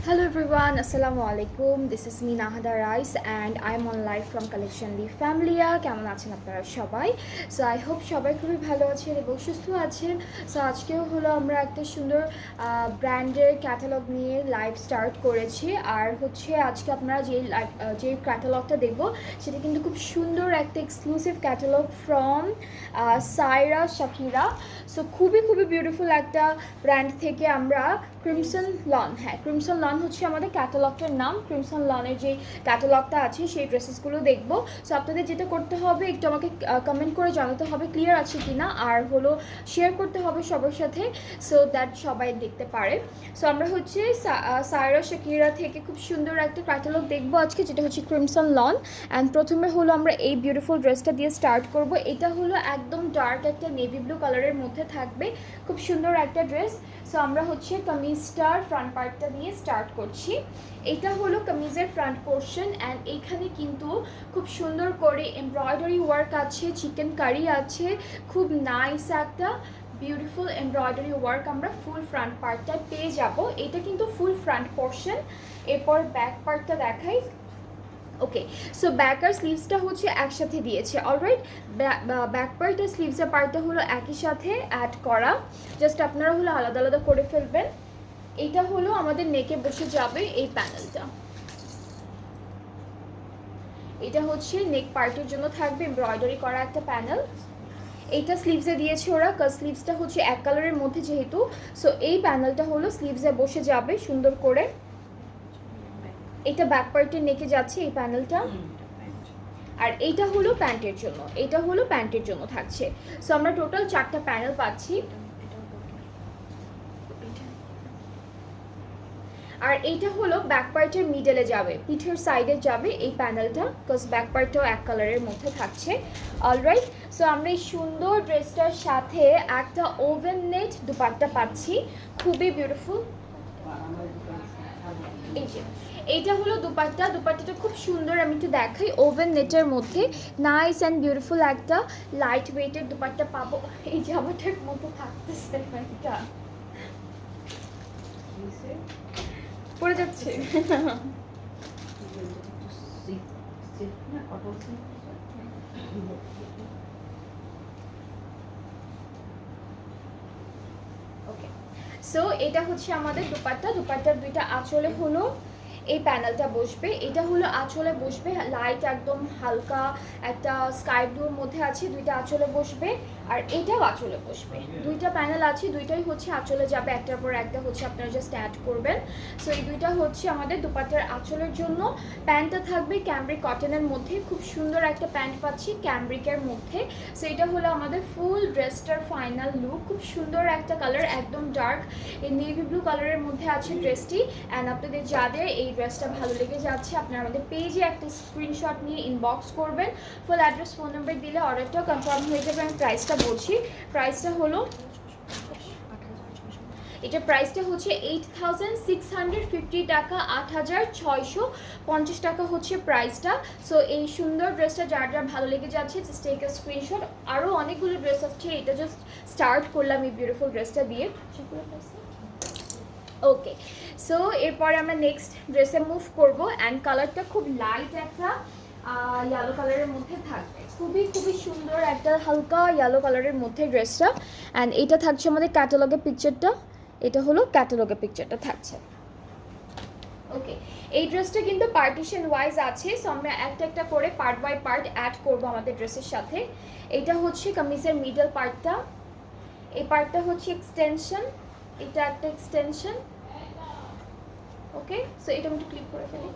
Hello everyone, Assalamu alaikum. This is me Nahada Rice and I'm on live from Collection Leaf Familia. কেমন আছেন আপনারা সবাই? So I hope সবাই খুবই ভালো আছেন এবং সুস্থ আছেন। সো আজকেও হলো আমরা একটা সুন্দর ব্র্যান্ডের ক্যাটালগ নিয়ে লাইভ স্টার্ট করেছি। আর হচ্ছে আজকে আপনারা যে ক্যাটালগটা দেখবো সেটা কিন্তু খুব সুন্দর একটা exclusive catalogue from Saira Shakira. So খুবই বিউটিফুল একটা ব্র্যান্ড থেকে আমরা ক্রিমসন লন, ক্রিমসন লন হচ্ছে আমাদের ক্যাটালগটার নাম। ক্রিমসন লনের যে ক্যাটালগটা আছে সেই ড্রেসেসগুলো দেখবো। সো আপনাদের যেটা করতে হবে একটু আমাকে কমেন্ট করে জানাতে হবে ক্লিয়ার আছে কি না, আর হলো শেয়ার করতে হবে সবার সাথে সো দ্যাট সবাই দেখতে পারে। সো আমরা হচ্ছে সায়রা শাকিরা থেকে খুব সুন্দর একটা ক্যাটালগ দেখবো আজকে, যেটা হচ্ছে ক্রিমসন লন। অ্যান্ড প্রথমে হলো আমরা এই বিউটিফুল ড্রেসটা দিয়ে স্টার্ট করব। এটা হলো একদম ডার্ক একটা নেভি ব্লু কালারের মধ্যে থাকবে, খুব সুন্দর একটা ড্রেস। সো আমরা হচ্ছে কামিজটার ফ্রন্ট পার্টটা দিয়ে স্টার্ট করছি। এটা হলো কামিজের ফ্রন্ট পোর্শন অ্যান্ড এইখানে কিন্তু খুব সুন্দর করে এমব্রয়ডারি ওয়ার্ক আছে, চিকেন কারি আছে, খুব নাইস একটা বিউটিফুল এমব্রয়ডারি ওয়ার্ক আমরা ফুল ফ্রন্ট পার্টটায় পেয়ে যাব। এটা কিন্তু ফুল ফ্রন্ট পোর্শন। এরপর ব্যাক পার্টটা দেখাই। ওকে, সো ব্যাক আর স্লিভসটা হচ্ছে একসাথে দিয়েছে। অলরাইট, ব্যাক পার্ট আর স্লিভসের পার্টটা হলো একই সাথে অ্যাড করা, জাস্ট আপনারা হলো আলাদা আলাদা করে ফেলবেন। এটা হলো আমাদের নেকে বসে যাবে এই প্যানেলটা। এটা হচ্ছে নেক পার্টের জন্য থাকবে এমব্রয়ডারি করা একটা প্যানেল। এইটা স্লিভসে দিয়েছে ওরা, কাজ স্লিভসটা হচ্ছে এক কালারের মধ্যে যেহেতু, সো এই প্যানেলটা হলো স্লিভসে বসে যাবে সুন্দর করে। এটা ব্যাক পার্টের নেকে যাচ্ছে এই প্যানেলটা। আর এইটা হলো প্যান্টের জন্য, এটা হলো প্যান্টের জন্য থাকছে। সো আমরা টোটাল 4টা প্যানেল পাচ্ছি। আর এইটা হলো ব্যাক পার্টের মিডলে যাবে, পিঠের সাইডে যাবে এই প্যানেলটা, বিকজ ব্যাক পার্টটাও এক কালারের মধ্যে থাকছে। অলরাইট, সো আমরা এই সুন্দর ড্রেসটার সাথে একটা ওভেন নেট দুপাট্টা পাচ্ছি, খুবই বিউটিফুল। এই যে এইটা হলো দুপাট্টাটা খুব সুন্দর, আমি একটু দেখাই। ওভেন নেটের মধ্যে নাইস অ্যান্ড বিউটিফুল একটা লাইট ওয়েটের দুপাট্টা পাবো। এই জামাটার মতো থাকতেছে, এটা পড়ে যাচ্ছে। ওকে, সো এটা হচ্ছে আমাদের দুপাট্টার দুইটা আঁচলে হলো এই প্যানেলটা বসবে। এটা হলো আঁচলে বসবে, লাইট একদম হালকা একটা স্কাই ব্লুর মধ্যে আছে, দুইটা আঁচলে বসবে। আর এটাও আঁচলে বসবে, দুইটা প্যানেল আছে, দুইটাই হচ্ছে আঁচলে যাবে, একটার পর একটা হচ্ছে আপনারা জাস্ট অ্যাড করবেন। সো এই দুইটা হচ্ছে আমাদের দুপাট্টার আঁচলের জন্য। প্যান্টটা থাকবে ক্যামব্রিক কটনের মধ্যে, খুব সুন্দর একটা প্যান্ট পাচ্ছি ক্যামব্রিকের মধ্যে। সো এটা হলো আমাদের ফুল ড্রেসটার ফাইনাল লুক, খুব সুন্দর একটা কালার, একদম ডার্ক এই নেভি ব্লু কালারের মধ্যে আছে ড্রেসটি। অ্যান্ড আপনাদের যাদের এই ড্রেসটা ভালো লেগে যাচ্ছে আপনারা আমাদের পেজে একটা স্ক্রিনশট নিয়ে ইনবক্স করবেন, ফুল অ্যাড্রেস ফোন নাম্বার দিলে অর্ডারটাও কনফার্ম হয়ে যাবে। আমি প্রাইসটা বলছি, প্রাইসটা হলো এটা প্রাইসটা হচ্ছে 8650 টাকা, 8650 টাকা হচ্ছে প্রাইসটা। সো এই সুন্দর ড্রেসটা যার যার ভালো লেগে যাচ্ছে জাস্ট টেক আ স্ক্রিনশট। আরও অনেকগুলো ড্রেস আছে, এটা জাস্ট স্টার্ট করলাম এই বিউটিফুল ড্রেসটা দিয়ে। ওকে, সো এরপরে আমরা নেক্সট ড্রেসে মুভ করব। অ্যান্ড কালারটা খুব লাইট একটা ইয়েলো কালারের মধ্যে থাকবে, খুবই সুন্দর একটা হালকা ইয়েলো কালারের মধ্যে ড্রেসটা। অ্যান্ড এটা থাকছে আমাদের ক্যাটালগের পিকচারটা, এটা হলো ক্যাটালগের পিকচারটা থাকছে। ওকে, এই ড্রেসটা কিন্তু পার্টিশন ওয়াইজ আছে, সো আমরা একটা একটা করে পার্ট বাই পার্ট অ্যাড করব আমাদের ড্রেসের সাথে। এটা হচ্ছে কামিজের মিডল পার্টটা, এই পার্টটা হচ্ছে এক্সটেনশন, এটা একটা এক্সটেনশন। ওকে, সো এটা আমি একটু ক্লিক করে ফেলি।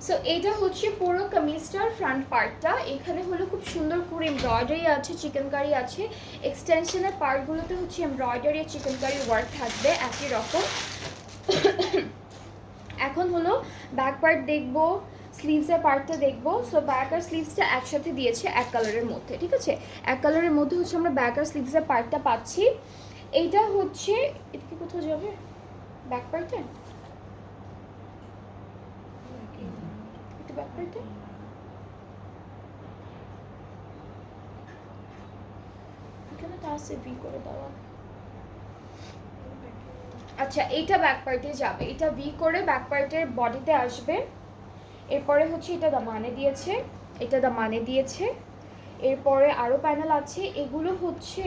সো এটা হচ্ছে পুরো কামিজটার ফ্রন্ট পার্টটা। এখানে হলো খুব সুন্দর করে এমব্রয়ডারি আছে, চিকেন কারি আছে। এক্সটেনশনের পার্টগুলোতে হচ্ছে এমব্রয়ডারি আর চিকেন কারি ওয়ার্ক থাকবে একই রকম। এখন হলো ব্যাক পার্ট দেখবো, স্লিভসের পার্টটা দেখবো। সো ব্যাক আর স্লিভসটা একসাথে দিয়েছে এক কালারের মধ্যে, ঠিক আছে? এক কালারের মধ্যে হচ্ছে আমরা ব্যাক আর স্লিভসের পার্টটা পাচ্ছি। এইটা হচ্ছে, এটা কি কোথাও যাবে ব্যাক পার্টে? এটা ব্যাক পার্টে এখানে তো আছে ভি করে দেওয়া। আচ্ছা, এইটা ব্যাক পার্টে যাবে, এটা ভি করে ব্যাক পার্টের বডিতে আসবে। এরপরে হচ্ছে এটা দামানে দিয়েছে, এটা দামানে দিয়েছে। এরপরে আরও প্যানেল আছে, এগুলো হচ্ছে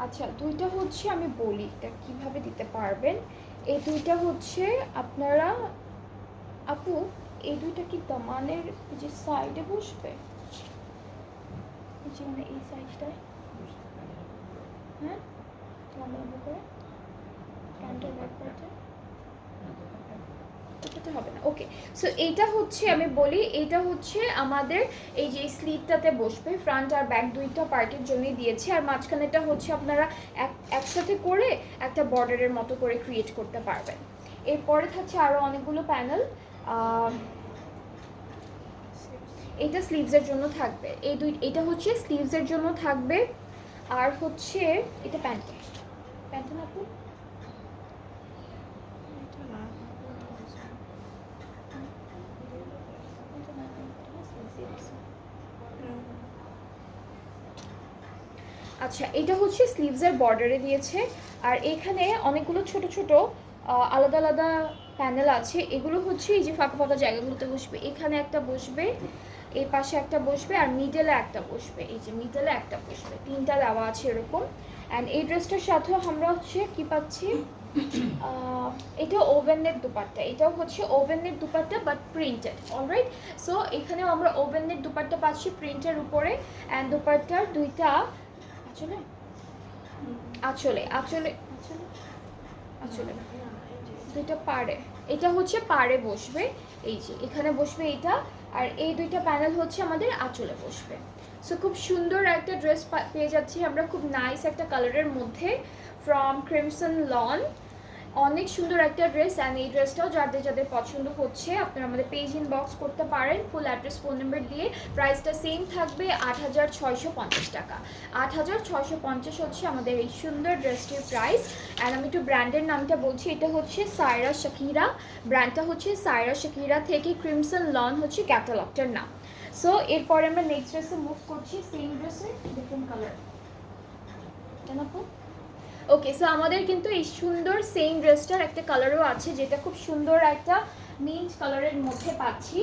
আচ্ছা, দুইটা হচ্ছে আমি বলি এটা কীভাবে দিতে পারবেন। এই দুইটা হচ্ছে আপনারা, আপু এই দুইটা কি দামানের যে সাইডে বসবে, যে মানে এই সাইডটায়, হ্যাঁ লম্বা লম্বা করে ফ্রন্টের ব্যাক পার্টে ওটাতে হবে না। ওকে, সো এইটা হচ্ছে আমি বলি, এইটা হচ্ছে আমাদের এই যে স্লিভটাতে বসবে, ফ্রন্ট আর ব্যাক দুইটা পার্টের জন্যই দিয়েছে। আর মাঝখানেটা হচ্ছে আপনারা একসাথে করে একটা বর্ডারের মতো করে ক্রিয়েট করতে পারবেন। এরপরে থাকছে আরও অনেকগুলো প্যানেল। এটা স্লিভসের জন্য থাকবে, এটা হচ্ছে স্লিভসের জন্য থাকবে। আর হচ্ছে এটা প্যান্টে, প্যান্টে না আপু, আচ্ছা এটা হচ্ছে স্লিভসের বর্ডারে দিয়েছে। আর এখানে অনেকগুলো ছোট ছোট আলাদা আলাদা প্যানেল আছে, এগুলো হচ্ছে এই যে ফাঁকা ফাঁকা জায়গাগুলোতে বসবে। এখানে একটা বসবে, এই পাশে একটা বসবে, আর মিডলে একটা বসবে, এই যে মিডলে একটা বসবে, তিনটা দেওয়া আছে এরকম। অ্যান্ড এই ড্রেসটার সাথেও আমরা হচ্ছে কি পাচ্ছি, এটা ওভেনের দুপাট্টা, এটাও হচ্ছে ওভেনের dupatta but printed. Alright, so এখানেও আমরা ওভেনের দুপাট্টা পাচ্ছি প্রিন্টের উপরে। অ্যান্ড দুপাট্টার দুইটা আঁচলে আঁচলে আঁচলে আঁচলে দুইটা পাড়ে, এটা হচ্ছে পাড়ে বসবে, এই যে এখানে বসবে এটা। আর এই দুইটা প্যানেল হচ্ছে আমাদের আঁচলে বসবে। সো খুব সুন্দর একটা ড্রেস পেয়ে যাচ্ছি আমরা, খুব নাইস একটা কালারের মধ্যে, ফ্রম ক্রিমসন লন। অনেক সুন্দর একটা ড্রেস। অ্যান্ড এই ড্রেসটাও যাদের যাদের পছন্দ হচ্ছে আপনারা আমাদের পেজ ইনবক্স করতে পারেন ফুল অ্যাড্রেস ফোন নাম্বার দিয়ে। প্রাইসটা সেম থাকবে ৮৬৫০ টাকা। ৮৬৫০ হচ্ছে আমাদের এই সুন্দর ড্রেসটির প্রাইস। অ্যান্ড আমি একটু ব্র্যান্ডের নামটা বলছি, এটা হচ্ছে সায়রা শাকিরা, ব্র্যান্ডটা হচ্ছে সায়রা শাকিরা থেকে, ক্রিমসন লন হচ্ছে ক্যাটালগটার নাম। সো এরপরে আমরা নেক্সট ড্রেসে মুভ করছি, সেম ড্রেসের ডিফারেন্ট কালার। কেন আপু? ওকে, সো আমাদের কিন্তু এই সুন্দর সেম ড্রেসটার একটা কালারও আছে, যেটা খুব সুন্দর একটা মিন্ট কালারের মধ্যে পাচ্ছি।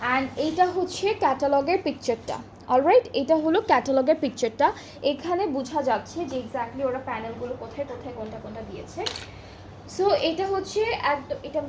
অ্যান্ড এইটা হচ্ছে ক্যাটালগের পিকচারটা। অলরাইট, এটা হলো ক্যাটালগের পিকচারটা। এখানে বোঝা যাচ্ছে যে এক্স্যাক্টলি ওরা প্যানেলগুলো কোথায় কোথায় কোনটা কোনটা দিয়েছে। সো এটা হচ্ছে একদম, এটা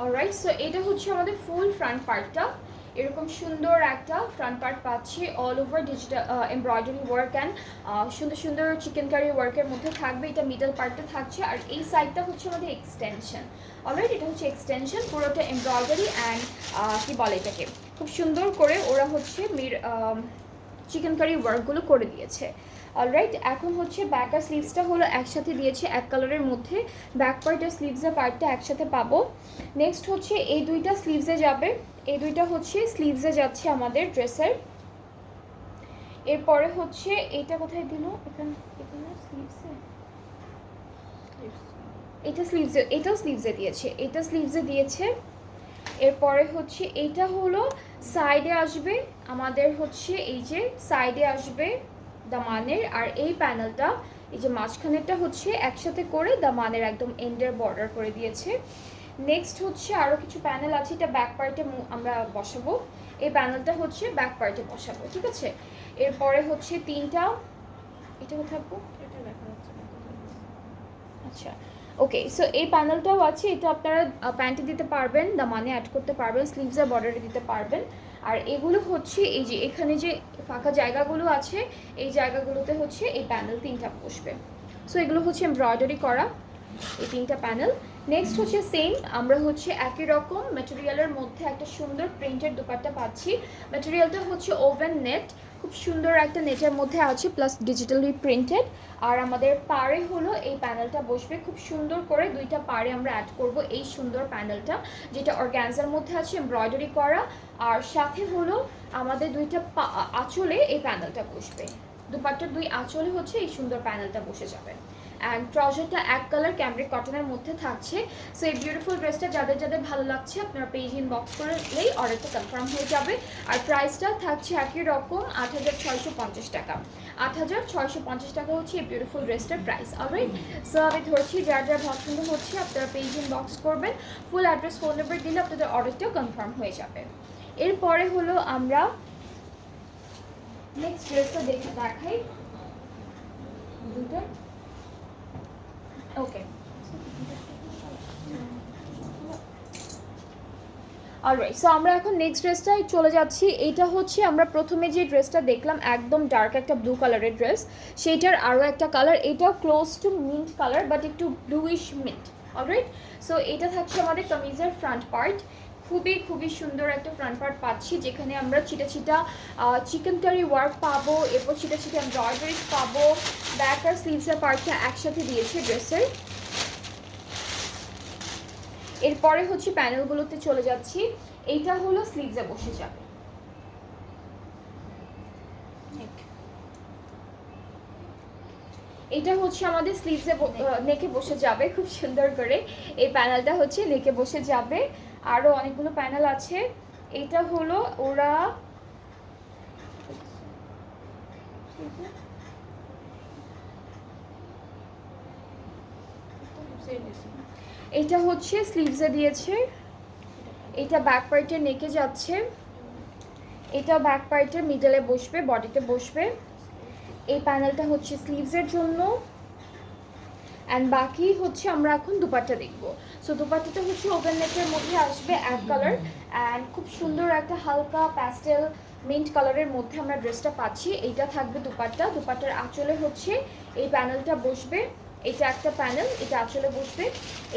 অলরাইট, সো এটা হচ্ছে আমাদের ফুল ফ্রন্ট পার্টটা। এরকম সুন্দর একটা ফ্রন্ট পার্ট পাচ্ছি, all over digital embroidery work and সুন্দর সুন্দর চিকেন কারি ওয়ার্কের মধ্যে থাকবে। এটা মিডল পার্টটা থাকছে, আর এই সাইডটা হচ্ছে আমাদের এক্সটেনশন। অলরাইট, এটা হচ্ছে এক্সটেনশন, পুরোটা এমব্রয়ডারি অ্যান্ড কি বলে এটাকে, খুব সুন্দর করে ওরা হচ্ছে চিকেন কারি ওয়ার্কগুলো করে দিয়েছে। অলরাইট, এখন হচ্ছে ব্যাক আর স্লিভসটা হলো একসাথে দিয়েছে এক কালারের মধ্যে, ব্যাক পার্ট আর স্লিভসের পার্টটা একসাথে পাবো। নেক্সট হচ্ছে এই দুইটা স্লিভসে যাবে, এই দুইটা হচ্ছে স্লিভসে যাচ্ছে আমাদের ড্রেসের। এরপরে হচ্ছে এইটা কোথায় দিল, এখানে স্লিভসে, এটা স্লিভসে, এটাও স্লিভসে দিয়েছে, এটা স্লিভসে দিয়েছে। এরপরে হচ্ছে এইটা হলো সাইডে আসবে আমাদের, হচ্ছে এই যে সাইডে আসবে দামানের, আর এই প্যানেলটা এই যে মাঝখানেরটা হচ্ছে একসাথে করে দামানের একদম এন্ডের বর্ডার করে দিয়েছে। নেক্সট হচ্ছে আরও কিছু প্যানেল আছে, এটা ব্যাক পার্টে আমরা বসাবো। এই প্যানেলটা হচ্ছে ব্যাক পার্টে বসাবো, ঠিক আছে। এরপরে হচ্ছে তিনটা, এটা কোথায় থাকবো, এটা দেখা যাচ্ছে না। আচ্ছা ওকে, সো এই প্যানেলটাও আছে, এটা আপনারা প্যান্টে দিতে পারবেন, দামানে অ্যাড করতে পারবেন, স্লিভসের বর্ডারে দিতে পারবেন। আর এগুলো হচ্ছে এই যে এখানে যে ফাঁকা জায়গাগুলো আছে, এই জায়গাগুলোতে হচ্ছে এই প্যানেল তিনটা বসবে। সো এগুলো হচ্ছে এমব্রয়ডারি করা এই তিনটা প্যানেল। নেক্সট হচ্ছে সেম, আমরা হচ্ছে একই রকম ম্যাটেরিয়ালের মধ্যে একটা সুন্দর প্রিন্টেড দোপাট্টা পাচ্ছি। ম্যাটেরিয়ালটা হচ্ছে ওভেন নেট, খুব সুন্দর একটা নেটের মধ্যে আছে, প্লাস ডিজিটালি প্রিন্টেড। আর আমাদের পাড়ে হলো এই প্যানেলটা বসবে, খুব সুন্দর করে দুইটা পাড়ে আমরা অ্যাড করব এই সুন্দর প্যানেলটা, যেটা অর্গ্যানজার মধ্যে আছে, এমব্রয়ডারি করা। আর সাথে হলো আমাদের দুইটা আঁচলে এই প্যানেলটা বসবে, দুপাট্টার দুই আঁচলে হচ্ছে এই সুন্দর প্যানেলটা বসে যাবে। অ্যান্ড ট্রাউজারটা এক কালার ক্যামব্রিক কটনের মধ্যে থাকছে। সো এই বিউটিফুল ড্রেসটা যাদের যাদের ভালো লাগছে আপনারা পেজ ইনবক্স করলেই অর্ডারটা কনফার্ম হয়ে যাবে। আর প্রাইসটা থাকছে একই রকম ৮৬৫০ টাকা। ৮৬৫০ টাকা হচ্ছে এই বিউটিফুল ড্রেসটার প্রাইস। অলরাইট, সো আমি ধরছি যার যার পছন্দ হচ্ছে আপনারা পেজ ইনবক্স করবেন, ফুল অ্যাড্রেস ফোন নাম্বার দিলে আপনাদের অর্ডারটাও কনফার্ম হয়ে যাবে। এরপরে হলো আমরা নেক্সট ড্রেসটা দেখাই দুটো। ওকে, অলরাইট, সো আমরা এখন নেক্সট ড্রেসটাই চলে যাচ্ছি। এইটা হচ্ছে আমরা প্রথমে যে ড্রেসটা দেখলাম একদম ডার্ক একটা ব্লু কালারের ড্রেস, সেইটার আরও একটা কালার, এটাও close two mint colour but একটু ব্লুইশ মিন্ট। অলরাইট, সো এটা থাকছে আমাদের কামিজের ফ্রন্ট পার্ট, খুবই খুবই সুন্দর একটা ফ্রন্ট পার্ট পাচ্ছি, যেখানে আমরা ছিটা ছিটা চিকেন কারি ওয়ার্ক পাবো, এরপর ছিটা ছিটা এমব্রয়ডারিজ পাবো। ব্যাক আর স্লিভসের পার্টটা একসাথে দিয়েছে ড্রেসের। এরপরে হচ্ছে প্যানেলগুলোতে চলে যাচ্ছি, এইটা হলো স্লিভসে বসে যাবে, এটা হচ্ছে আমাদের স্লিভসে নেকে বসে যাবে খুব সুন্দর করে, এই প্যানেলটা হচ্ছে নেকে বসে যাবে। আরও অনেকগুলো প্যানেল আছে, এটা হলো ওরা এটা হচ্ছে স্লিভসে দিয়েছে, এটা ব্যাক পার্টের নেকে যাচ্ছে, এটা ব্যাক পার্টের মিডলে বসবে, বডিতে বসবে। এই প্যানেলটা হচ্ছে স্লিভসের জন্য। অ্যান্ড বাকি হচ্ছে আমরা এখন দুপাট্টা দেখবো। সো দুপাট্টাটা হচ্ছে ওপেন নেকের মধ্যে আসবে এক কালার, অ্যান্ড খুব সুন্দর একটা হালকা প্যাস্টেল মিন্ট কালারের মধ্যে আমরা ড্রেসটা পাচ্ছি। এইটা থাকবে দুপাট্টা, দুপাট্টার আঁচলে হচ্ছে এই প্যানেলটা বসবে, এটা একটা প্যানেল, এটা আঁচলে বসবে,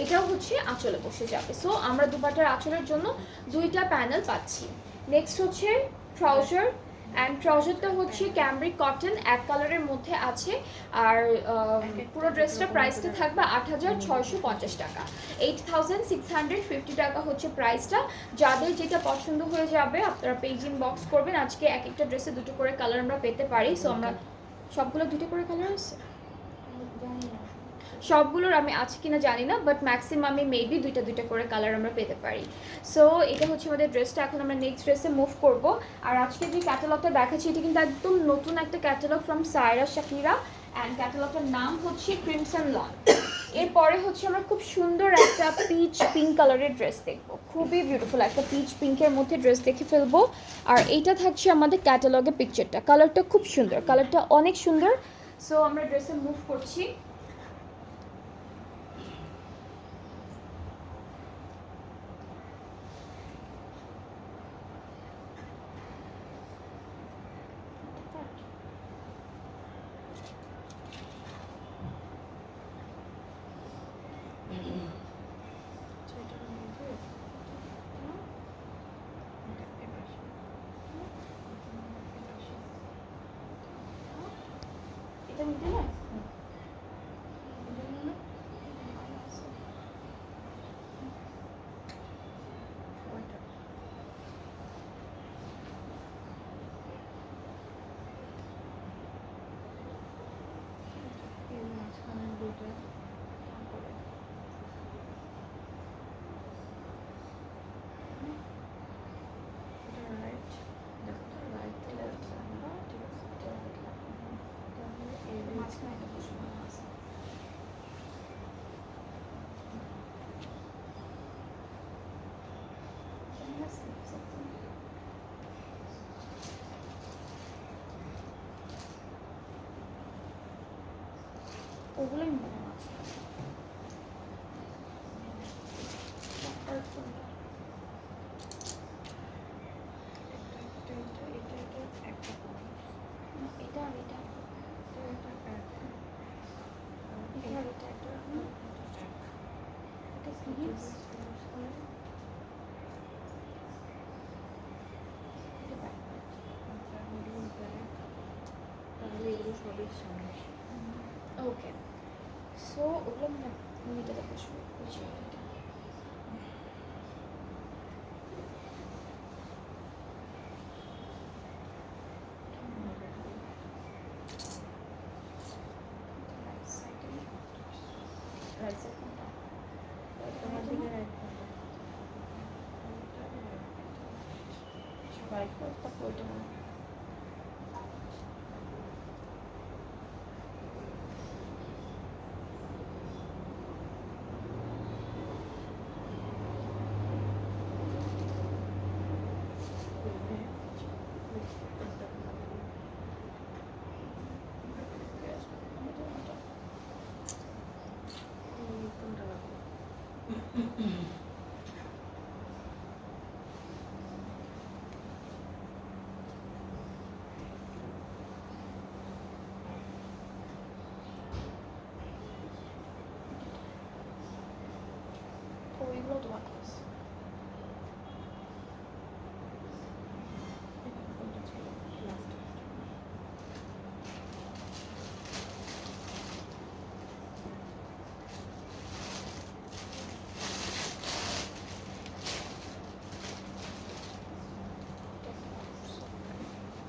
এটাও হচ্ছে আঁচলে বসে যাবে। সো আমরা দুপাট্টার আঁচলের জন্য দুইটা প্যানেল পাচ্ছি। নেক্সট হচ্ছে ট্রাউজার, অ্যান্ড ট্রাউজারটা হচ্ছে ক্যামব্রিক কটন এক কালারের মধ্যে আছে। আর পুরো ড্রেসটা প্রাইসটা থাকবে ৮৬৫০ টাকা, ৮৬৫০ টাকা হচ্ছে প্রাইসটা। যাদের যেটা পছন্দ হয়ে যাবে আপনারা পেজ ইনবক্স করবেন। আজকে এক একটা ড্রেসে দুটো করে কালার আমরা পেতে পারি, সো আমরা সবগুলো দুটো করে কালার আছে, সবগুলোর আমি আছে কিনা জানি না, বাট ম্যাক্সিমামে মেবি দুইটা দুইটা করে কালার আমরা পেতে পারি। সো এটা হচ্ছে আমাদের ড্রেসটা। এখন আমরা নেক্সট ড্রেসে মুভ করব। আর আজকে যে ক্যাটালগটা দেখাচ্ছি এটা কিন্তু একদম নতুন একটা catalogue from Saira Shakira, and ক্যাটালগটার নাম হচ্ছে ক্রিমসন লন। এরপরে হচ্ছে আমরা খুব সুন্দর একটা পিচ পিঙ্ক কালারের ড্রেস দেখবো, খুবই বিউটিফুল একটা পিচ পিঙ্কের মধ্যে ড্রেস দেখে ফেলবো। আর এইটা থাকছে আমাদের ক্যাটালগের পিকচারটা, কালারটা খুব সুন্দর, কালারটা অনেক সুন্দর। সো আমরা ড্রেসে মুভ করছি। এটা নিতে না ওগুলোই মনে আছে। এটা আর এটা স্লিভস, ওকে। সো ওগুলো মিটাতে বসবে, বুঝি এটা রাইট সাইড কোনটা? তোমার দিকে রাইট করো। রাইট করতে ওইটা না। তো ওইগুলো তো বাকি আছে।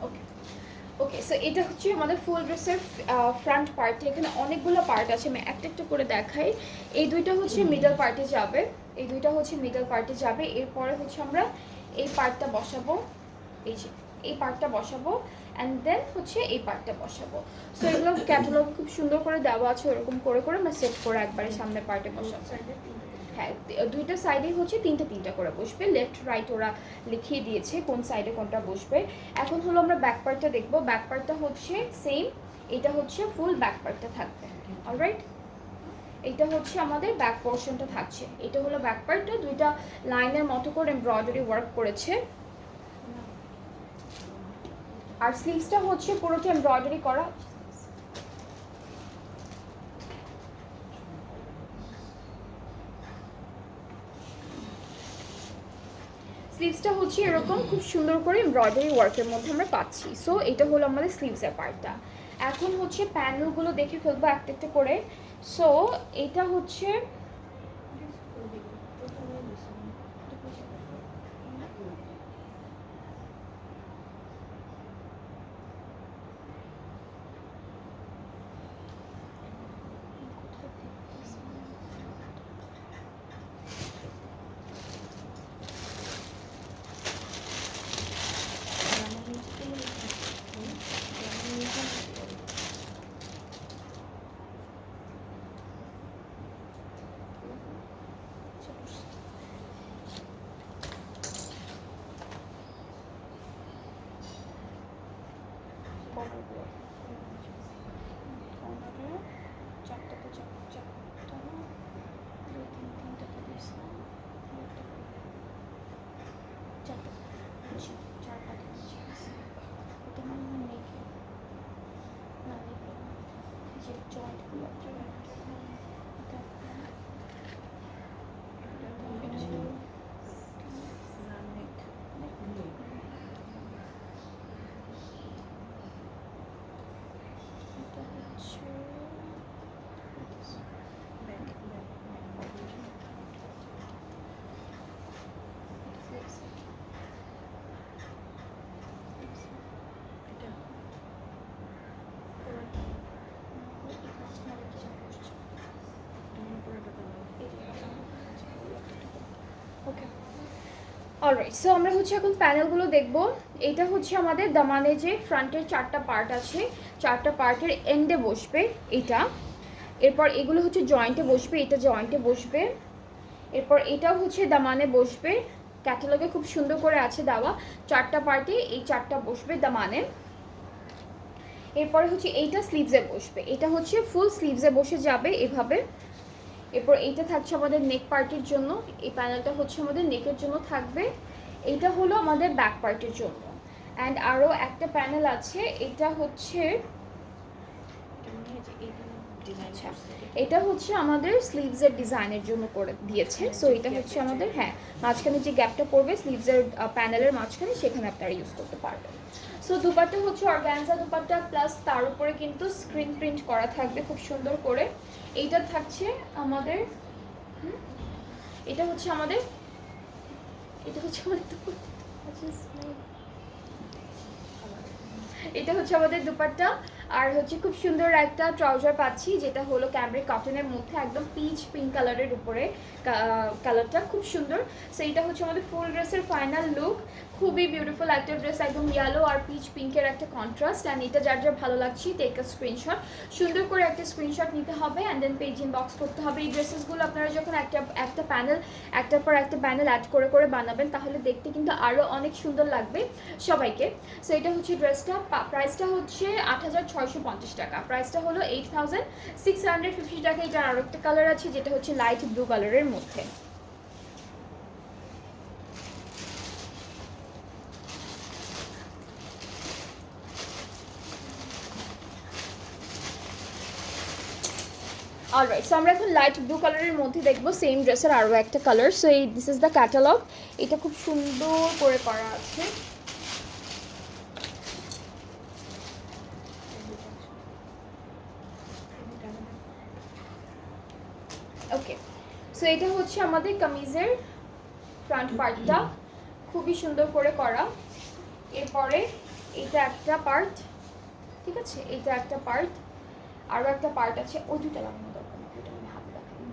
ওকে ওকে, সো এটা হচ্ছে আমাদের ফুল ড্রেসের ফ্রন্ট পার্ট। এখানে অনেকগুলো পার্ট আছে, আমি একটা একটা করে দেখাই। এই দুইটা হচ্ছে মিডল পার্টে যাবে, এই দুইটা হচ্ছে মিডল পার্টে যাবে। এরপরে হচ্ছে আমরা এই পার্টটা বসাবো, এই যে এই পার্টটা বসাবো, অ্যান্ড দেন হচ্ছে এই পার্টটা বসাবো। সো এগুলো ক্যাটালগ খুব সুন্দর করে দেওয়া আছে, ওরকম করে করে আমরা সেট করে একবারে সামনের পার্টে বসাবো। হ্যাঁ, দুইটা সাইডেই হচ্ছে তিনটা তিনটা করে বসবে, লেফট রাইট ওরা লিখিয়ে দিয়েছে কোন সাইডে কোনটা বসবে। এখন হলো আমরা ব্যাক পার্টটা দেখবো। ব্যাক পার্টটা হচ্ছে সেম, এটা হচ্ছে ফুল ব্যাক পার্টটা থাকবে। অলরাইট, এটা হচ্ছে আমাদের ব্যাক পোর্শনটা থাকছে। এটা হলো ব্যাক পার্টটা, দুইটা লাইনের মতো করে এমব্রয়ডারি ওয়ার্ক করেছে। আর স্লিভসটা হচ্ছে পুরোটা এমব্রয়ডারি করা। স্লিভসটা হচ্ছে এরকম খুব সুন্দর করে এমব্রয়ডারি ওয়ার্কের মধ্যে আমরা পাচ্ছি। সো এটা হলো আমাদের স্লিভসের পার্টটা। এখন হচ্ছে প্যানেলগুলো দেখে ফেলবো একটা একটা করে। সো এটা হচ্ছে ওকে। অলরাইট, সো আমরা হচ্ছে এখন প্যানেলগুলো দেখব। এটা হচ্ছে আমাদের দামানে যে ফ্রন্টের চারটা পার্ট আছে, চারটা পার্টের এন্ডে বসবে এটা। এরপর এগুলো হচ্ছে জয়েন্টে বসবে, এটা জয়েন্টে বসবে। এরপর এটাও হচ্ছে দামানে বসবে, ক্যাটালগে খুব সুন্দর করে আছে দেওয়া। চারটা পার্টে এই চারটা বসবে দামানে। এরপরে হচ্ছে এইটা স্লিভসে বসবে, এটা হচ্ছে ফুল স্লিভসে বসে যাবে এভাবে। এরপর এইটা থাকছে আমাদের নেক পার্টের জন্য, এই প্যানেলটা হচ্ছে আমাদের নেকের জন্য থাকবে। এইটা হলো আমাদের ব্যাক পার্টের জন্য। অ্যান্ড আরও একটা প্যানেল আছে, এটা হচ্ছে আচ্ছা, এটা হচ্ছে আমাদের স্লিভসের ডিজাইনের জন্য করে দিয়েছে। সো এটা হচ্ছে আমাদের, হ্যাঁ, মাঝখানে যে গ্যাপটা পড়বে স্লিভসের প্যানেলের মাঝখানে, সেখানে আপনারা ইউজ করতে পারবেন। সো দুপাট্টা হচ্ছে অর্গানজা দুপাট্টা, প্লাস তার উপরে কিন্তু স্ক্রিন প্রিন্ট করা থাকবে খুব সুন্দর করে। এইটা থাকছে আমাদের, এটা হচ্ছে আমাদের, এটা হচ্ছে আমাদের এটা হচ্ছে আমাদের দুপাট্টা। আর হচ্ছে খুব সুন্দর একটা ট্রাউজার পাচ্ছি, যেটা হলো ক্যামব্রিক কটনের মধ্যে একদম পিচ পিঙ্ক কালারের উপরে, কালারটা খুব সুন্দর। সো এটা হচ্ছে আমাদের ফুল ড্রেসের ফাইনাল লুক। খুবই বিউটিফুল একটা ড্রেস, একদম ইয়েলো আর পিচ পিঙ্কের একটা কন্ট্রাস্ট। অ্যান্ড এটা যার যার ভালো লাগছে টেক আ স্ক্রিনশট, সুন্দর করে একটা স্ক্রিনশট নিতে হবে অ্যান্ড দেন পেজ ইনবক্স করতে হবে। এই ড্রেসেসগুলো আপনারা যখন একটা প্যানেল, একটার পর একটা প্যানেল অ্যাড করে করে বানাবেন, তাহলে দেখতে কিন্তু আরও অনেক সুন্দর লাগবে সবাইকে। সো এটা হচ্ছে ড্রেসটা, প্রাইসটা হচ্ছে ৮৬৫০ টাকা, প্রাইসটা হলো ৮৬৫০ টাকা। এটার আরও একটা কালার আছে, যেটা হচ্ছে লাইট ব্লু কালারের মধ্যে। অলরাইট, সো আমরা এখন লাইট ব্লু কালারের মধ্যে দেখবো সেম ড্রেসের আরও একটা কালার। সো এই দিস ইজ দ্য ক্যাটালগ, এটা খুব সুন্দর করে করা আছে। ওকে, সো এটা হচ্ছে আমাদের কামিজের ফ্রন্ট পার্টটা, খুবই সুন্দর করে করা। এরপরে এটা একটা পার্ট, ঠিক আছে, এটা একটা পার্ট, আরও একটা পার্ট আছে, ওই দুটা লাগানো দরকার না, ওইটা আমি হাতে দেখাই।